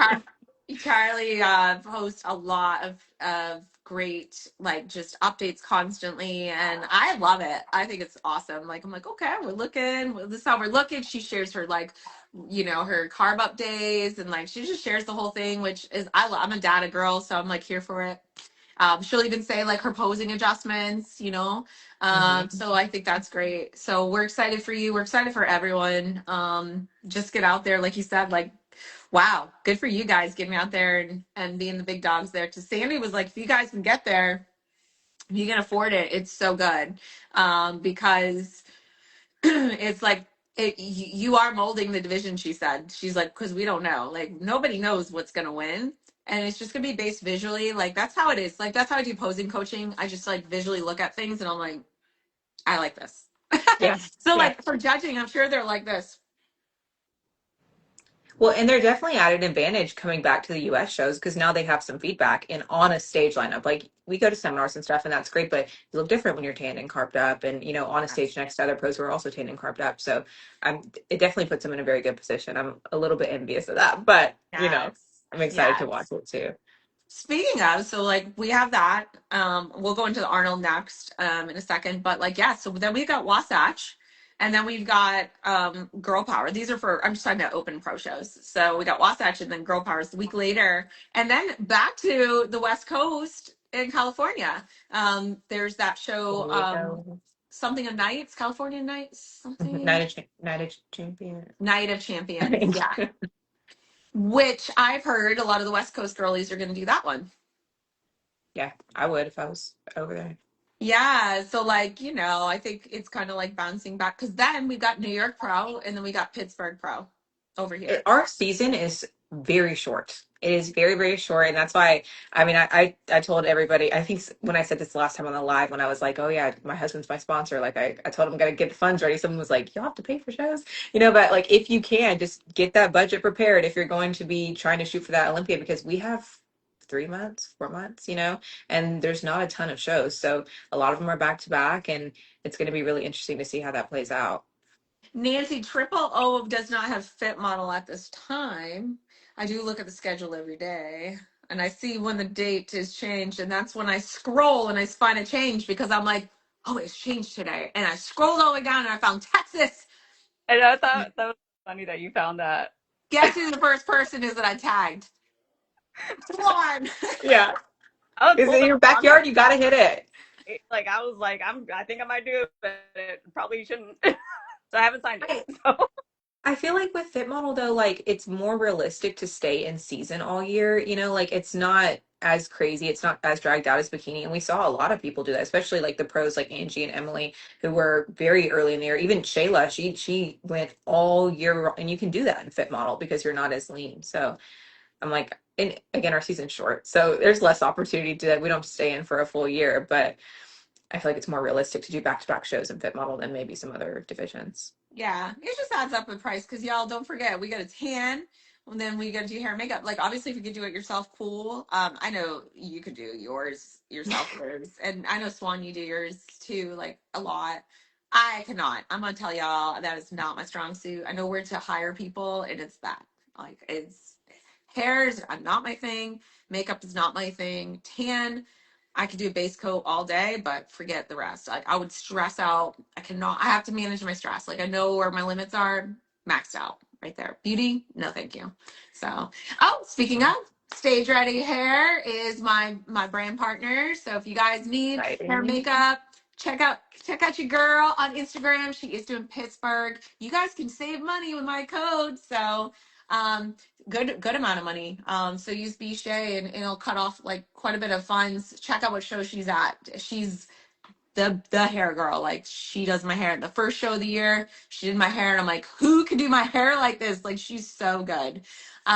Charlie posts a lot of great like just updates constantly, and I love it. I think it's awesome. Like I'm like, okay, we're looking. This is how we're looking. She shares her like, her carb up days, and like she just shares the whole thing, which is I'm a data girl, so I'm like here for it. She'll even say like her posing adjustments. Hmm. So I think that's great. So we're excited for you. We're excited for everyone. Just get out there, like you said, like, wow, good for you guys getting out there and being the big dogs there. To Sandy was like, if you guys can get there, if you can afford it, it's so good. Because it's like you are molding the division, she said. She's like, because we don't know. Like nobody knows what's gonna win. And it's just gonna be based visually. Like that's how it is. Like that's how I do posing coaching. I just like visually look at things and I'm like, I like this. Yeah. So Yeah. like for judging, I'm sure they're like this. Well, and they're definitely at an advantage coming back to the US shows because now they have some feedback and on a stage lineup. Like we go to seminars and stuff and that's great, but you look different when you're tanned and carved up and, on a stage next to other pros who are also tanned and carved up. So it definitely puts them in a very good position. I'm a little bit envious of that, but, Yes. I'm excited to watch Yes. it too. Speaking of, so like we have that. We'll go into the Arnold next in a second, but like yeah, so then we've got Wasatch, and then we've got Girl Power. These are for I'm just talking about open pro shows. So we got Wasatch and then Girl Powers the week later, and then back to the West Coast in California. There's that show, Diego. something of Nights, California Nights, something Night of Champion. Night of Champions, yeah. Which I've heard a lot of the West Coast girlies are going to do that one. Yeah, I would if I was over there. Yeah, so like, I think it's kind of like bouncing back because then we got New York Pro and then we got Pittsburgh Pro over here. Our season is very short. It is very, very short. And that's why, I mean, I told everybody, I think when I said this last time on the live, when I was like, oh yeah, my husband's my sponsor, like I told him, gotta get the funds ready. Someone was like, you'll have to pay for shows, but like, if you can just get that budget prepared, if you're going to be trying to shoot for that Olympia, because we have 3 months, 4 months, and there's not a ton of shows. So a lot of them are back to back and it's going to be really interesting to see how that plays out. Nancy, Triple O does not have Fit Model at this time. I do look at the schedule every day and I see when the date is changed, and that's when I scroll and I find a change because I'm like, oh, it's changed today. And I scrolled all the way down and I found Texas. And I thought that was funny that you found that. Guess who the first person is that I tagged? Xuan. Yeah. I was Because pulled in up your on there. backyard, you got to hit it. Like I was like, I think I might do it, but it probably shouldn't. So I haven't signed it. I, So I feel like with Fit Model though, like it's more realistic to stay in season all year. Like it's not as crazy. It's not as dragged out as bikini. And we saw a lot of people do that, especially like the pros like Angie and Emily, who were very early in the year. Even Shayla, she went all year, and you can do that in Fit Model because you're not as lean. So I'm like, and again, our season's short, so there's less opportunity to we don't have to stay in for a full year, but I feel like it's more realistic to do back-to-back shows in Fit Model than maybe some other divisions. Yeah, it just adds up with price because y'all don't forget we got a tan and then we got to do hair and makeup. Like obviously if you could do it yourself, cool. I know you could do yours yourself, Liz. And I know Swan, you do yours too, like a lot. I cannot. I'm gonna tell y'all that is not my strong suit. I know where to hire people, and it's that. Like it's hair is not my thing. Makeup is not my thing. Tan. I could do a base coat all day, but forget the rest. I would stress out. I cannot, I have to manage my stress. Like I know where my limits are. maxed out right there. Beauty, no thank you. So, oh, speaking of, Stage Ready Hair is my brand partner. So if you guys need hair and Exciting. makeup, check out your girl on Instagram. She is doing Pittsburgh. You guys can save money with my code. So good amount of money. So use B Shay and it'll cut off like quite a bit of funds. Check out what show she's at. She's the hair girl. Like she does my hair. The first show of the year, she did my hair, and I'm like, who can do my hair like this? Like she's so good.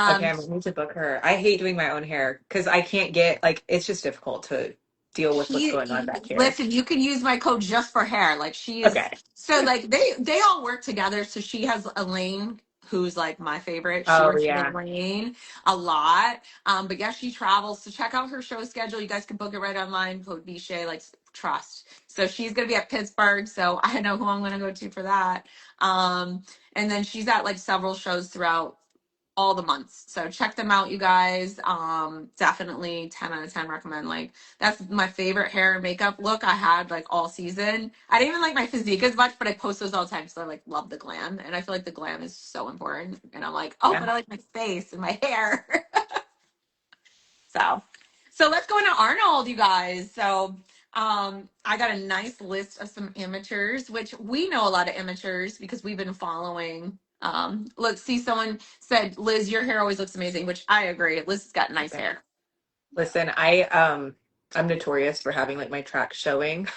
Okay, Um, I'm gonna need to book her. I hate doing my own hair because I can't get like it's just difficult to deal with what's going on back here. listen, you can use my code just for hair. Like she is Okay. so like they all work together. So she has Elaine, who's like my favorite. She Oh works with yeah. Elaine a lot. But yeah, she travels. So check out her show schedule. You guys can book it right online. Code Bishay, like trust. So she's gonna be at Pittsburgh. So I know who I'm gonna go to for that. And then she's at like several shows throughout all the months. So check them out, you guys. Definitely 10 out of 10 recommend. Like that's my favorite hair and makeup look I had like all season. I didn't even like my physique as much, but I post those all the time. So I like love the glam. And I feel like the glam is so important. And I'm like, oh, Yeah. but I like my face and my hair. So, so let's go into Arnold, you guys. So, I got a nice list of some amateurs, which we know a lot of amateurs because we've been following. Let's see, someone said, Liz, your hair always looks amazing, which I agree. Liz has got nice hair. Listen, I'm notorious for having like my track showing.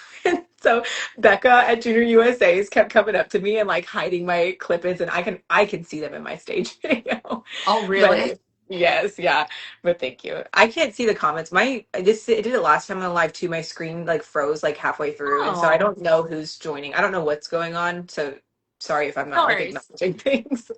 So Becca at Junior USA's kept coming up to me and like hiding my clip-ins and I can see them in my stage video. Oh, really? But yes, yeah. But thank you. I can't see the comments. I did it last time on live too. My screen like froze like halfway through and so I Oh, don't know who's joining. I don't know what's going on. So sorry if I'm no not like worries. acknowledging things.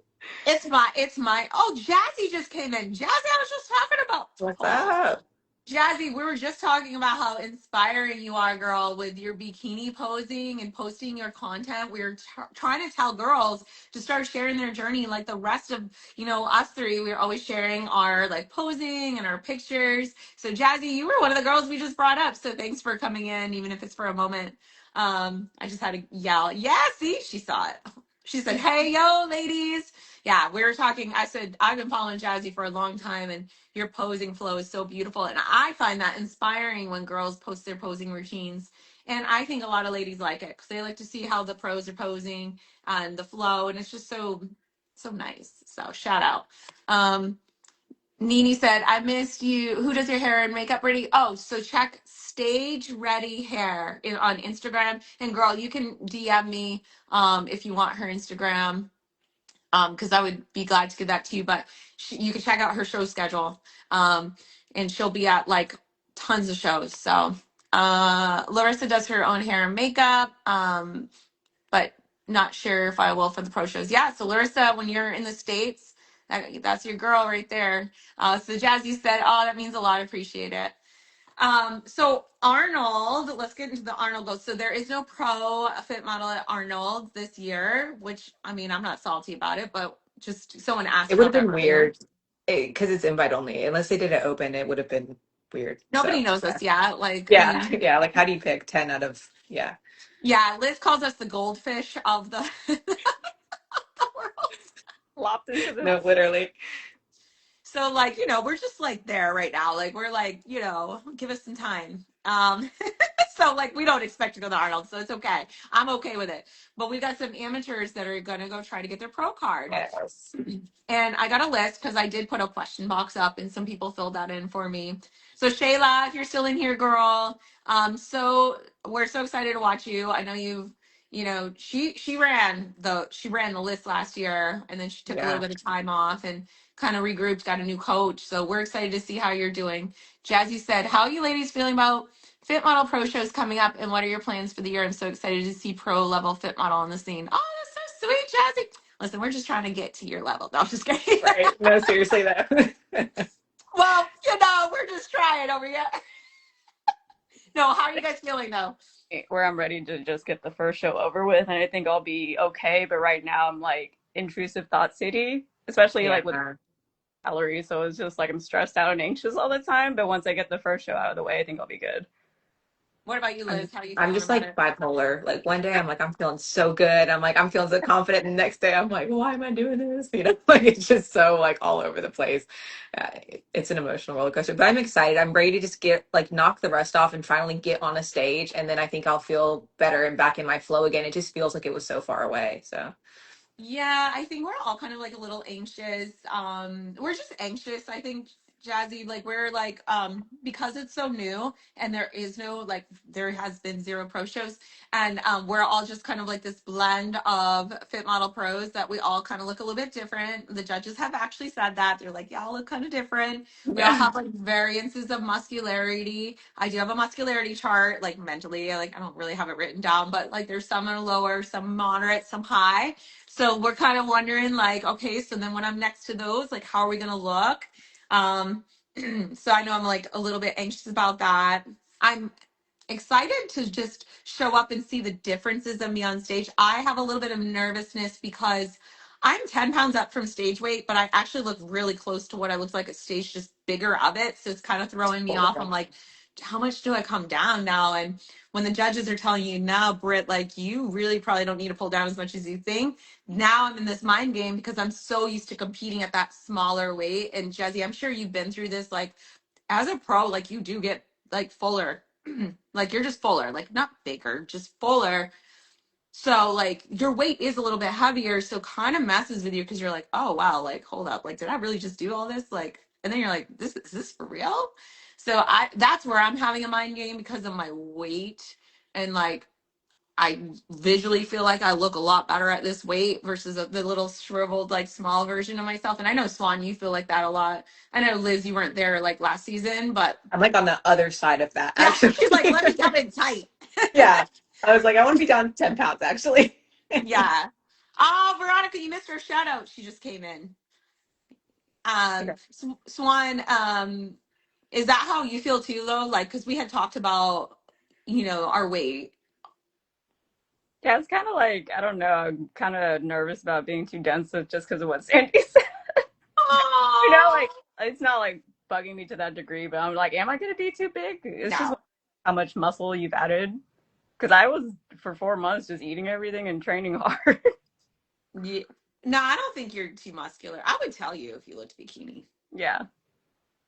It's my, oh, Jazzy just came in. Jazzy, I was just talking about, What's hold on. up? Jazzy, we were just talking about how inspiring you are, girl, with your bikini posing and posting your content. We are trying to tell girls to start sharing their journey, like the rest of, us three. We're always sharing our like posing and our pictures. So, Jazzy, you were one of the girls we just brought up. So, thanks for coming in, even if it's for a moment. I just had to yell, yeah. See, she saw it. She said, "Hey, yo, ladies." Yeah, we were talking. I said I've been following Jazzy for a long time, and your posing flow is so beautiful. And I find that inspiring when girls post their posing routines. And I think a lot of ladies like it because they like to see how the pros are posing and the flow. And it's just so nice. So shout out. Nini said, I missed you. Who does your hair and makeup ready? Oh, so check Stage Ready Hair on Instagram. And girl, you can DM me if you want her Instagram because I would be glad to give that to you. But you can check out her show schedule, and she'll be at like tons of shows. So Larissa does her own hair and makeup, but not sure if I will for the pro shows. Yeah, so Larissa, when you're in the States, that's your girl right there. So Jazzy said, oh, that means a lot. Appreciate it. So Arnold, let's get into the Arnold goals. So there is no pro fit model at Arnold this year, which I mean, I'm not salty about it, but just someone asked It would about have that been earlier. weird because it's invite only. Unless they did it open, it would have been weird. Nobody So knows yeah, us yet. Like, I yeah, mean, yeah. Like, how do you pick 10 out of yeah? yeah, Liz calls us the goldfish of the, the world. Lopped into the No, literally. So like, we're just like there right now. Like we're like, give us some time. So like we don't expect to go to Arnold, so it's okay. I'm okay with it. But we got some amateurs that are gonna go try to get their pro card. Yes. And I got a list because I did put a question box up and some people filled that in for me. So Shayla, if you're still in here, girl, so we're so excited to watch you. I know she ran the list last year and then she took a little Yeah. bit of time off and kind of regrouped, got a new coach. So we're excited to see how you're doing. Jazzy said, how are you ladies feeling about Fit Model Pro shows coming up and what are your plans for the year? I'm so excited to see pro level Fit Model on the scene. Oh, that's so sweet, Jazzy. Listen, we're just trying to get to your level. No, I'm just kidding. Right. No, seriously though. Well, we're just trying over here. No, how are you guys feeling though? point where I'm ready to just get the first show over with, and I think I'll be okay. But right now, I'm like intrusive thought city, especially Yeah. like with calories. So it's just like I'm stressed out and anxious all the time. But once I get the first show out of the way, I think I'll be good. What about you, I'm Liz? How are you I'm feeling just about like it? bipolar. Like one day I'm like I'm feeling so good. I'm feeling so confident, and the next day I'm like, why am I doing this? Like it's just so like all over the place. It's an emotional roller coaster, but I'm excited. I'm ready to just get like knock the rust off and finally get on a stage, and then I think I'll feel better and back in my flow again. It just feels like it was so far away. So Yeah, I think we're all kind of like a little anxious. We're just anxious, I think, Jazzy. Like we're like, because it's so new and there is no like there has been zero pro shows, and we're all just kind of like this blend of fit model pros that we all kind of look a little bit different. The judges have actually said that. They're like, yeah, all look kind of different. We all yeah. have like variances of muscularity. I do have a muscularity chart, like mentally, like I don't really have it written down, but like there's some are lower, some moderate, some high. So we're kind of wondering, like, okay, so then when I'm next to those, like, how are we gonna look? Um, so I know I'm like a little bit anxious about that. I'm excited to just show up and see the differences of me on stage. I have a little bit of nervousness because I'm 10 pounds up from stage weight, but I actually look really close to what I looked like at stage, just bigger of it. So it's kind of throwing me off. I'm like, how much do I come down now? And when the judges are telling you now, Britt, like you really probably don't need to pull down as much as you think. Now I'm in this mind game because I'm so used to competing at that smaller weight. And Jesse, I'm sure you've been through this. Like as a pro, like you do get like fuller, like you're just fuller, like not bigger, just fuller. So like your weight is a little bit heavier, so kind of messes with you because you're like, oh wow, like hold up, like did I really just do all this? Like, and then you're like, this is this for real? So I that's where I'm having a mind game because of my weight and like I visually feel like I look a lot better at this weight versus the little shriveled, like small version of myself. And I know Swan, you feel like that a lot. I know Liz, you weren't there like last season, but I'm like on the other side of that yeah, actually. she's like, let me come in tight. Yeah. I was like, I want to be down 10 pounds actually. Yeah. Oh, Veronica, you missed her shout out. She just came in. Okay. Swan, is that how you feel too, though? Like, because we had talked about, our weight. Yeah, it's kind of like, I don't know, I'm kind of nervous about being too dense just because of what Sandy said. Oh, Like, it's not like bugging me to that degree, but I'm like, am I going to be too big? It's just no. how much muscle you've added. Because I was, for 4 months, just eating everything and training hard. Yeah. No, I don't think you're too muscular. I would tell you if you looked bikini. Yeah.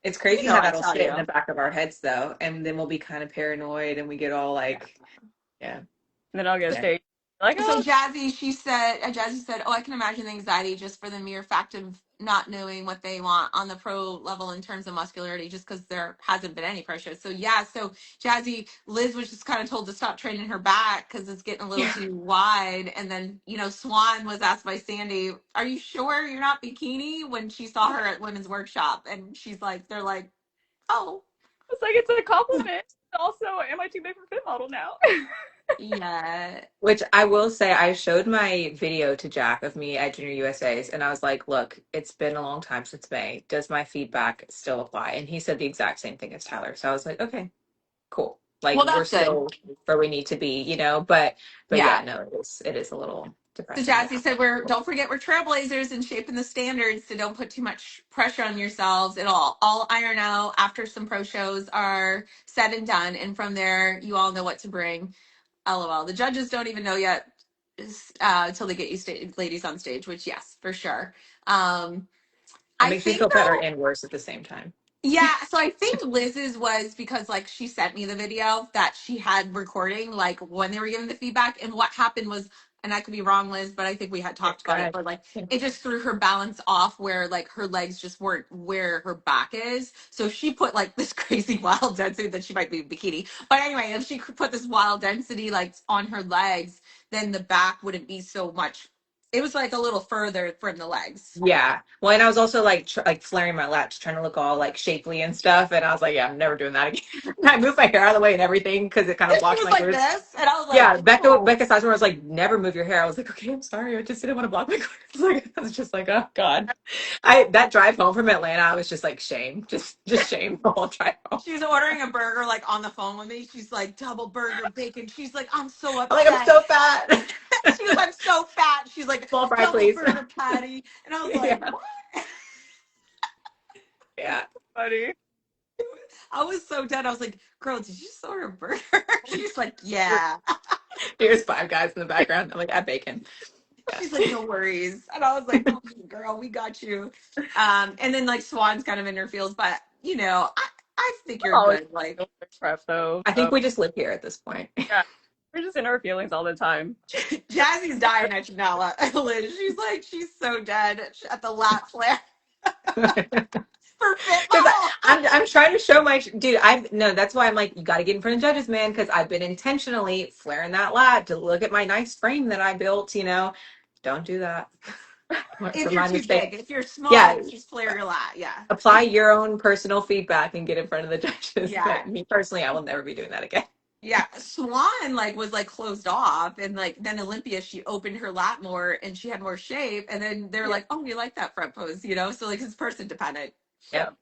It's You crazy know, how I'd that'll tell sit in you. the back of our heads though, and then we'll be kind of paranoid and we get all like, yeah, And then I'll get a yeah. stage like, So oh, Jazzy said, "Oh, I can imagine the anxiety just for the mere fact of not knowing what they want on the pro level in terms of muscularity, just because there hasn't been any pro shows." So yeah, so Jazzy, Liz was just kind of told to stop training her back because it's getting a little Yeah. too wide. And then Swan was asked by Sandy, "Are you sure you're not bikini?" When she saw her at women's workshop, and she's like, "They're like, oh, it's like, it's a compliment. Also, am I too big for fit model now? yeah, Which I will say, I showed my video to Jack of me at Junior USA's, and I was like, look, it's been a long time since May. Does my feedback still apply? And he said the exact same thing as Tyler. So I was like, okay, cool. Like well, we're that's good, still where we need to be, but yeah." yeah, no, it is a little So depressing to Jazzy have said, "We're don't forget we're trailblazers and shaping the standards, so don't put too much pressure on yourselves at all. All iron out after some pro shows are said and done, and from there you all know what to bring." LOL. The judges don't even know yet until they get you ladies on stage, which yes, for sure. Um, It I makes me think feel better though and worse at the same time. yeah, so I think Liz's was because like she sent me the video that she had recording like when they were giving the feedback, and what happened was, and I could be wrong, Liz, but I think we had Yeah, talked go about it, ahead. but like it just threw her balance off where like her legs just weren't where her back is. So if she put like this crazy wild density that she might be in bikini, but anyway, if she could put this wild density like on her legs, then the back wouldn't be so much. It was like a little further from the legs. Yeah. Well, and I was also like like flaring my lats, trying to look all like shapely and stuff. And I was like, yeah, I'm never doing that again. I moved my hair out of the way and everything because it kind of And she blocks was my like glutes. this, and I was like, Yeah, Becca oh. Becca Sizemore was like, never move your hair. I was like, okay, I'm sorry. I just didn't want to block my glutes. Like I was just like, oh God. I that drive home from Atlanta, I was just like shame. Just shame the whole drive home. She was ordering a burger like on the phone with me. She's like, double burger, bacon. She's like, I'm so I'm like, I'm upset. so fat. She was, I'm so fat. She's like, Small fry, double please. burger patty. And I was like, Yeah. what? Yeah. Funny. I was so dead. I was like, girl, did you just order a burger? She's like, yeah. There's five guys in the background. I'm like, I bacon. She's Yeah. like, no worries. And I was like, okay, girl, we got you. And then like Swan's kind of in her feels, but I think I'm you're always good. Like feeling prep though. I think So we just live here at this point. yeah, we're just in our feelings all the time. Jazzy's dying at you now, Liz. She's like, she's so dead at the lat flare for fit Because model. I'm trying to show my dude. I no, that's why I'm like, you got to get in front of judges, man. Because I've been intentionally flaring that lat to look at my nice frame that I built. Don't do that. Learn If from you're my too mistake. big, if you're Yeah, small, just flare your lat. Yeah. apply your own personal feedback and get in front of the judges. Yeah. But me personally, I will never be doing that again. Yeah, Xuan like was like closed off, and like then Olympia she opened her lat more and she had more shape, and then they're Yeah. like, oh, we like that front pose, so like it's person dependent. Yeah. Yep.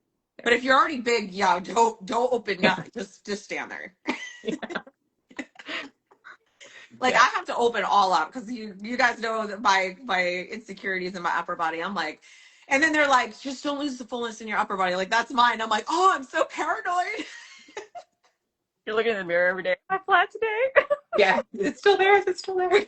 But if you're already big, yeah, don't open up, just stand there. Yeah. Like I Yeah. have to open all up because you guys know that my insecurities in my upper body. I'm like, and then they're like, just don't lose the fullness in your upper body. Like that's mine. I'm like, oh, I'm so paranoid. You're looking in the mirror every day. Am I flat today? Yeah. It's still there. It's still there.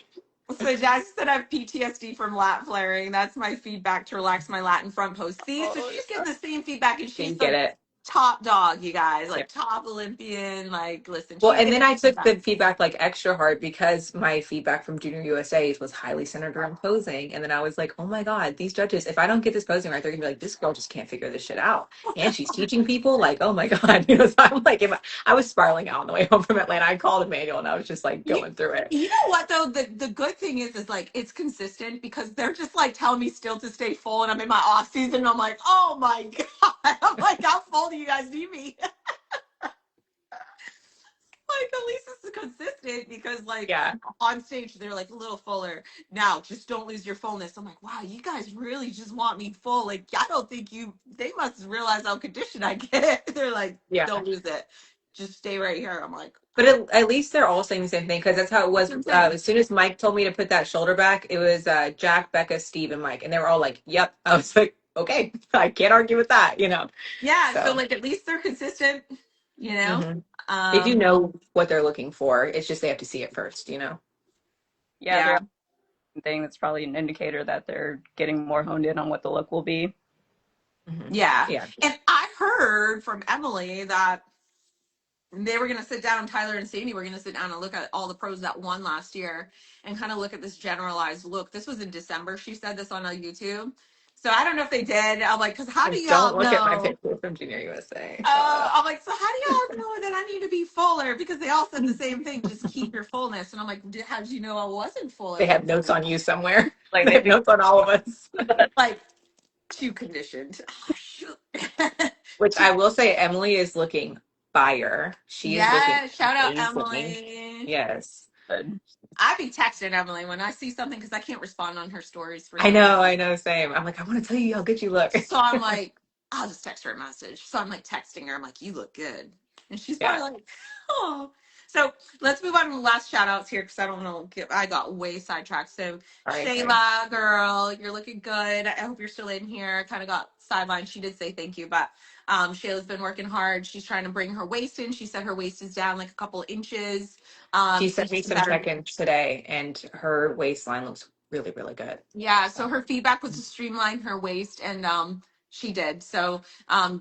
So Jazzy said I have PTSD from lat flaring. That's my feedback to relax my lat and front pose. See, so Oh, she's getting the same feedback, and You she's get the it. top dog, you guys, Yeah. like top Olympian. Like, listen, Well, she's and then getting I took feedback. the feedback like extra hard because my feedback from Junior USA's was highly centered around posing. And then I was like, oh my God, these judges, if I don't get this posing right, they're gonna be like, this girl just can't figure this shit out. And she's teaching people, like, oh my God. So I'm like, I was spiraling out on the way home from Atlanta. I called Emmanuel and I was just like You, going through it. you know what though? The good thing is like it's consistent because they're just like telling me still to stay full, and I'm in my off season. And I'm like, oh my god! I'm like, how full do you guys need me? Like at least it's consistent because like Yeah. on stage they're like a little fuller. Now just don't lose your fullness. I'm like, wow, you guys really just want me full. Like I don't think they must realize how conditioned I get. They're like, Yeah. don't lose it. Just stay right here. I'm like, But at least they're all saying the same thing because that's how it that's was. what I'm saying. As soon as Mike told me to put that shoulder back, it was Jack, Becca, Steve, and Mike, and they were all like, "Yep." I was like, "Okay, I can't argue with that." Yeah, so So like at least they're consistent, you know. hmm they do Um know what they're looking for. It's just they have to see it first. yeah, yeah. they're thing that's probably an indicator that they're getting more honed in on what the look will be. Yeah. Yeah, And I heard from Emily that they were going to sit down, Tyler and Sandy were going to sit down and look at all the pros that won last year and kind of look at this generalized look. This was in December. She said this on YouTube. So I don't know if they did. I'm like, because how do and don't y'all look at my know? picture from Junior USA. Shut up. I'm like, so how do y'all know that I need to be fuller? Because they all said the same thing, just keep your fullness. And I'm like, how did you know I wasn't They fuller? have notes on you somewhere. Like They they have think notes on all of us. Like, too conditioned. Oh, shoot. Which Too- I will say, Emily is looking fire. She is looking yeah, shout out amazing. Emily. Yes. good. I be texting Emily when I see something because I can't respond on her stories for I some know, reason. I know, same. I'm like, I want to tell you how good you look. So I'm like, I'll just text her a message. So I'm like texting her. I'm like, you look good. And she's Yeah. probably like, oh. So let's move on to the last shout outs here because I don't know. I got way sidetracked. So All right, sorry. Shayla, girl, you're looking good. I hope you're still in here. I kind of got sidelined. She did say thank you, but Shayla's been working hard. She's trying to bring her waist in. She said her waist is down like a couple inches. She So sent me she's some better. check-ins today, and her waistline looks really, really good. Yeah, so So, her feedback was to streamline her waist, and she did. So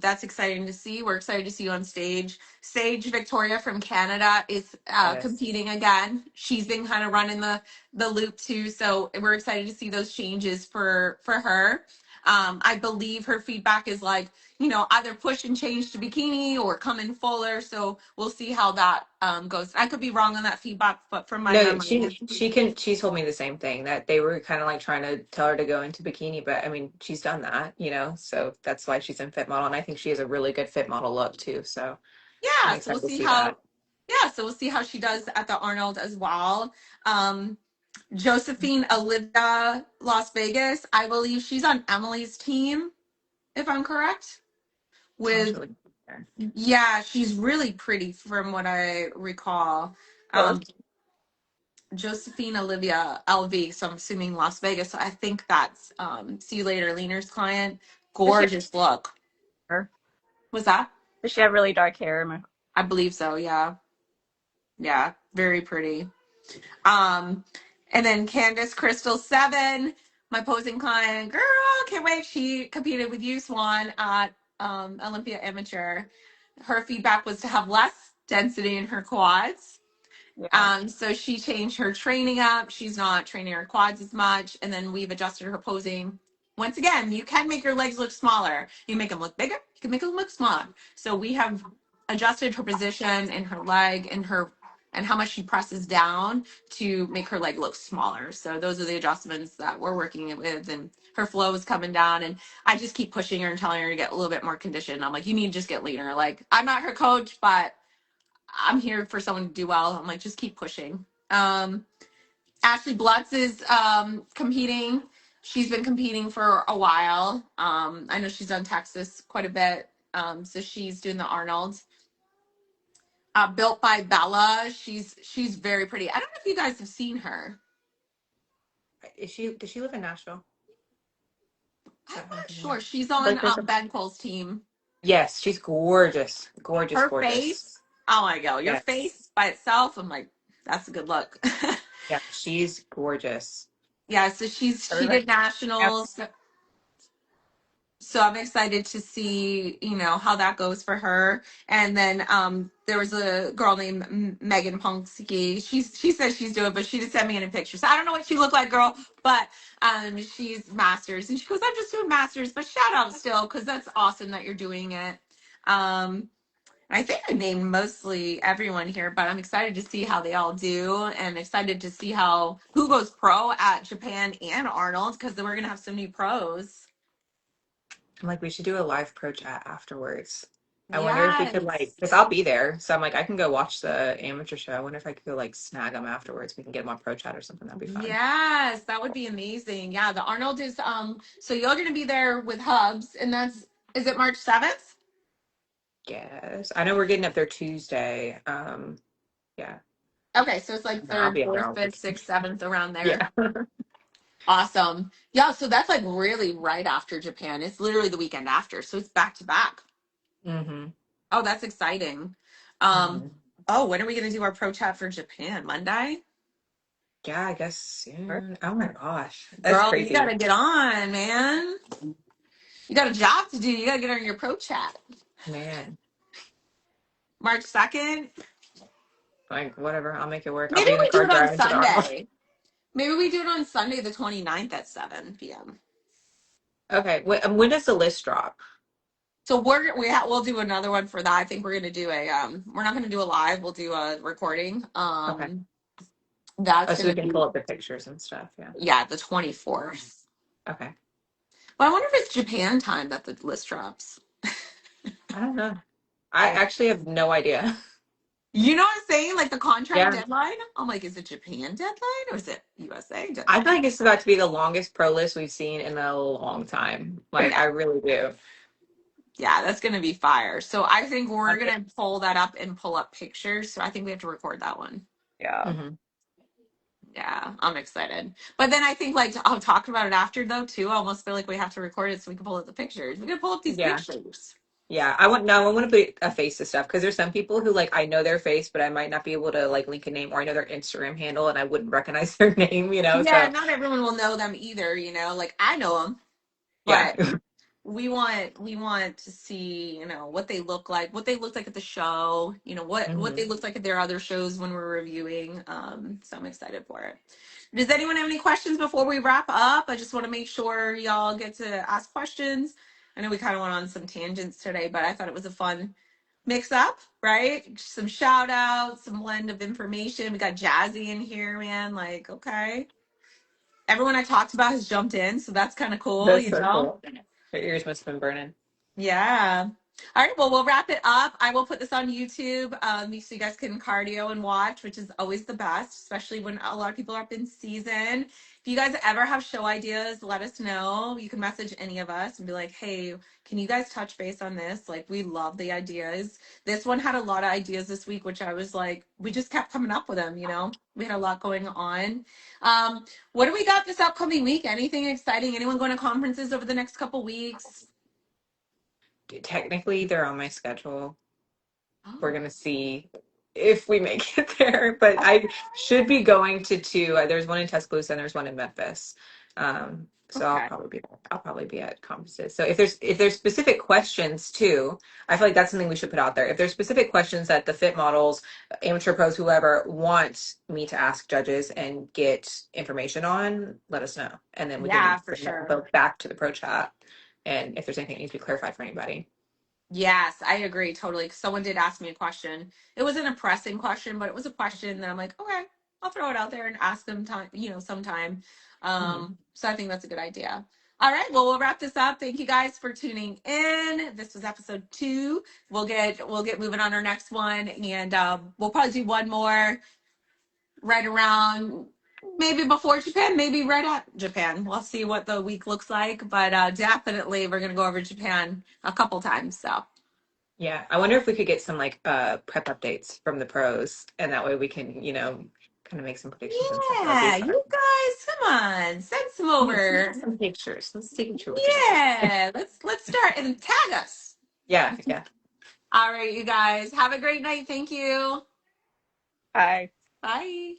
that's exciting to see. We're excited to see you on stage. Sage Victoria from Canada is yes. competing again. She's been kind of running the loop too, so we're excited to see those changes for her. I believe her feedback is like, either push and change to bikini or come in fuller. So we'll see how that goes. I could be wrong on that feedback, but from my No, memory, she told me the same thing that they were kind of like trying to tell her to go into bikini, but I mean, she's done that. So that's why she's in fit model, and I think she has a really good fit model look too. So I'm yeah, so we'll excited to see see that. how. Yeah, so we'll see how she does at the Arnold as well. Um, Josephine Olivia Las Vegas, I believe she's on Emily's team, if I'm correct. Sounds With really good. yeah, she's really pretty from what I recall. Well, Um, Josephine Olivia LV, so I'm assuming Las Vegas. So I think that's See You Later Leaner's client. Does she have Gorgeous look. her? Was that? Does she have really dark hair? I believe so. Yeah. Yeah. Very pretty. Um, and then Candace Crystal 7, my posing client, girl, can't wait. She competed with you, Xuan, at Olympia Amateur. Her feedback was to have less density in her quads. Yeah. So she changed her training up. She's not training her quads as much. And then we've adjusted her posing. Once again, you can make your legs look smaller. You can make them look bigger. You can make them look smaller. So we have adjusted her position and her leg and how much she presses down to make her leg look smaller. So those are the adjustments that we're working with. And her flow is coming down. And I just keep pushing her and telling her to get a little bit more conditioned. I'm like, you need to just get leaner. Like, I'm not her coach, but I'm here for someone to do well. I'm like, just keep pushing. Ashley Blutz is competing. She's been competing for a while. I know she's done Texas quite a bit. So she's doing the Arnold. Built by Bella. She's very pretty. I don't know if you guys have seen her. Does she live in Nashville? I'm That not sounds sure. familiar. She's on Like there's a Ben Cole's team. Yes, she's gorgeous. Gorgeous, Her gorgeous. face. Oh my god, your Yes. face by itself. I'm like, that's a good look. Yeah, she's gorgeous. Yeah, so she Everybody. did nationals. So I'm excited to see, how that goes for her. And then there was a girl named Megan Punksky. She says she's doing, but she just sent me in a picture. So I don't know what she looked like, girl, but she's masters, and she goes, "I'm just doing masters." But shout out still, because that's awesome that you're doing it. I think I named mostly everyone here, but I'm excited to see how they all do, and excited to see who goes pro at Japan and Arnold, because then we're gonna have some new pros. I'm like, we should do a live pro chat afterwards. I wonder if we could Yes. because I'll be there. So I'm like, I can go watch the amateur show. I wonder if I could go snag them afterwards. We can get them on pro chat or something. That'd be fun. Yes, that would be amazing. Yeah, the Arnold is so you're gonna be there with Hubs, and is it March 7th? Yes. I know we're getting up there Tuesday. Yeah. Okay, so it's like No, I'll third, be up there fourth, all fifth, week. sixth, seventh, around there. Yeah. Awesome. Yeah, so that's like really right after Japan. It's literally the weekend after, so it's back to back. Mm-hmm. Oh, that's exciting. Um, Mm-hmm. oh, when are we gonna do our pro chat for Japan? Monday? Yeah, I guess soon. Oh my gosh. That's Girl, you crazy. gotta get on, man. You got a job to do. You gotta get on your pro chat. Man. March 2nd. Like whatever. I'll make it work. I'll Maybe be in the we do car it on driving to the Arnold. Sunday. Maybe we do it on Sunday, the 29th at 7 p.m. Okay. When does the list drop? So we'll do another one for that. I think we're gonna do we're not gonna do a live. We'll do a recording. Okay. That's Oh, so we gonna can be, pull up the pictures and stuff. Yeah. yeah, the 24th. Okay. But I wonder if it's Japan time that the list drops. I don't know. I actually have no idea. You know what I'm saying? Like the contract Yeah. deadline. I'm like, is it Japan deadline or is it USA I deadline? feel like it's about to be the longest pro list we've seen in a long time. Like, Yeah. I really do. Yeah, that's gonna be fire. So I think we're Okay. gonna pull that up and pull up pictures. So I think we have to record that one. Yeah. Hmm. Yeah, I'm excited. But then I think I'll talk about it after though too. I almost feel like we have to record it so we can pull up the pictures. We can pull up these Yeah. pictures. Yeah. I want to put a face to stuff because there's some people who I know their face, but I might not be able to link a name or I know their Instagram handle and I wouldn't recognize their name. Yeah, So not everyone will know them either, Like I know them, yeah. but we want to see, what they look like, what they looked like at the show, what Hmm. they looked like at their other shows when we're reviewing. So I'm excited for it. Does anyone have any questions before we wrap up? I just want to make sure y'all get to ask questions. I know we kind of went on some tangents today, but I thought it was a fun mix up, right? Some shout outs, some blend of information. We got Jazzy in here, man. Like, okay. Everyone I talked about has jumped in, so that's kind of cool, That's so cool. Their ears must have been burning. Yeah. All right. Well, we'll wrap it up. I will put this on YouTube so you guys can cardio and watch, which is always the best, especially when a lot of people are up in season. If you guys ever have show ideas, let us know. You can message any of us and be like, hey, can you guys touch base on this? Like, we love the ideas. This one had a lot of ideas this week, which I was like, we just kept coming up with them, We had a lot going on. What do we got this upcoming week? Anything exciting? Anyone going to conferences over the next couple weeks? technically they're on my schedule. We're Oh, gonna see if we make it there, but I should be going to two. There's one in Tuscaloosa and there's one in Memphis. So okay. I'll probably be at conferences. So if there's specific questions too, I feel like that's something we should put out there. If there's specific questions that the fit models, amateur pros, whoever want me to ask judges and get information on, let us know, and then we Yeah, can for bring that sure. info back to the pro chat. And if there's anything that needs to be clarified for anybody. Yes, I agree totally. 'Cause someone did ask me a question. It wasn't a pressing question, but it was a question that I'm like, okay, I'll throw it out there and ask them time, sometime. Mhm. So I think that's a good idea. All right, well, we'll wrap this up. Thank you guys for tuning in. This was episode 2. We'll get moving on our next one, and we'll probably do one more right around maybe before Japan, maybe right at Japan. We'll see what the week looks like, but definitely we're gonna go over Japan a couple times. So. Yeah, I wonder if we could get some like prep updates from the pros, and that way we can, kind of make some predictions and stuff. That would be Yeah, fun. you guys, come on, send some Yeah, send over. us some pictures. Let's take a picture with the judges. Yeah, let's start and tag us. Yeah, yeah. All right, you guys, have a great night. Thank you. Bye. Bye.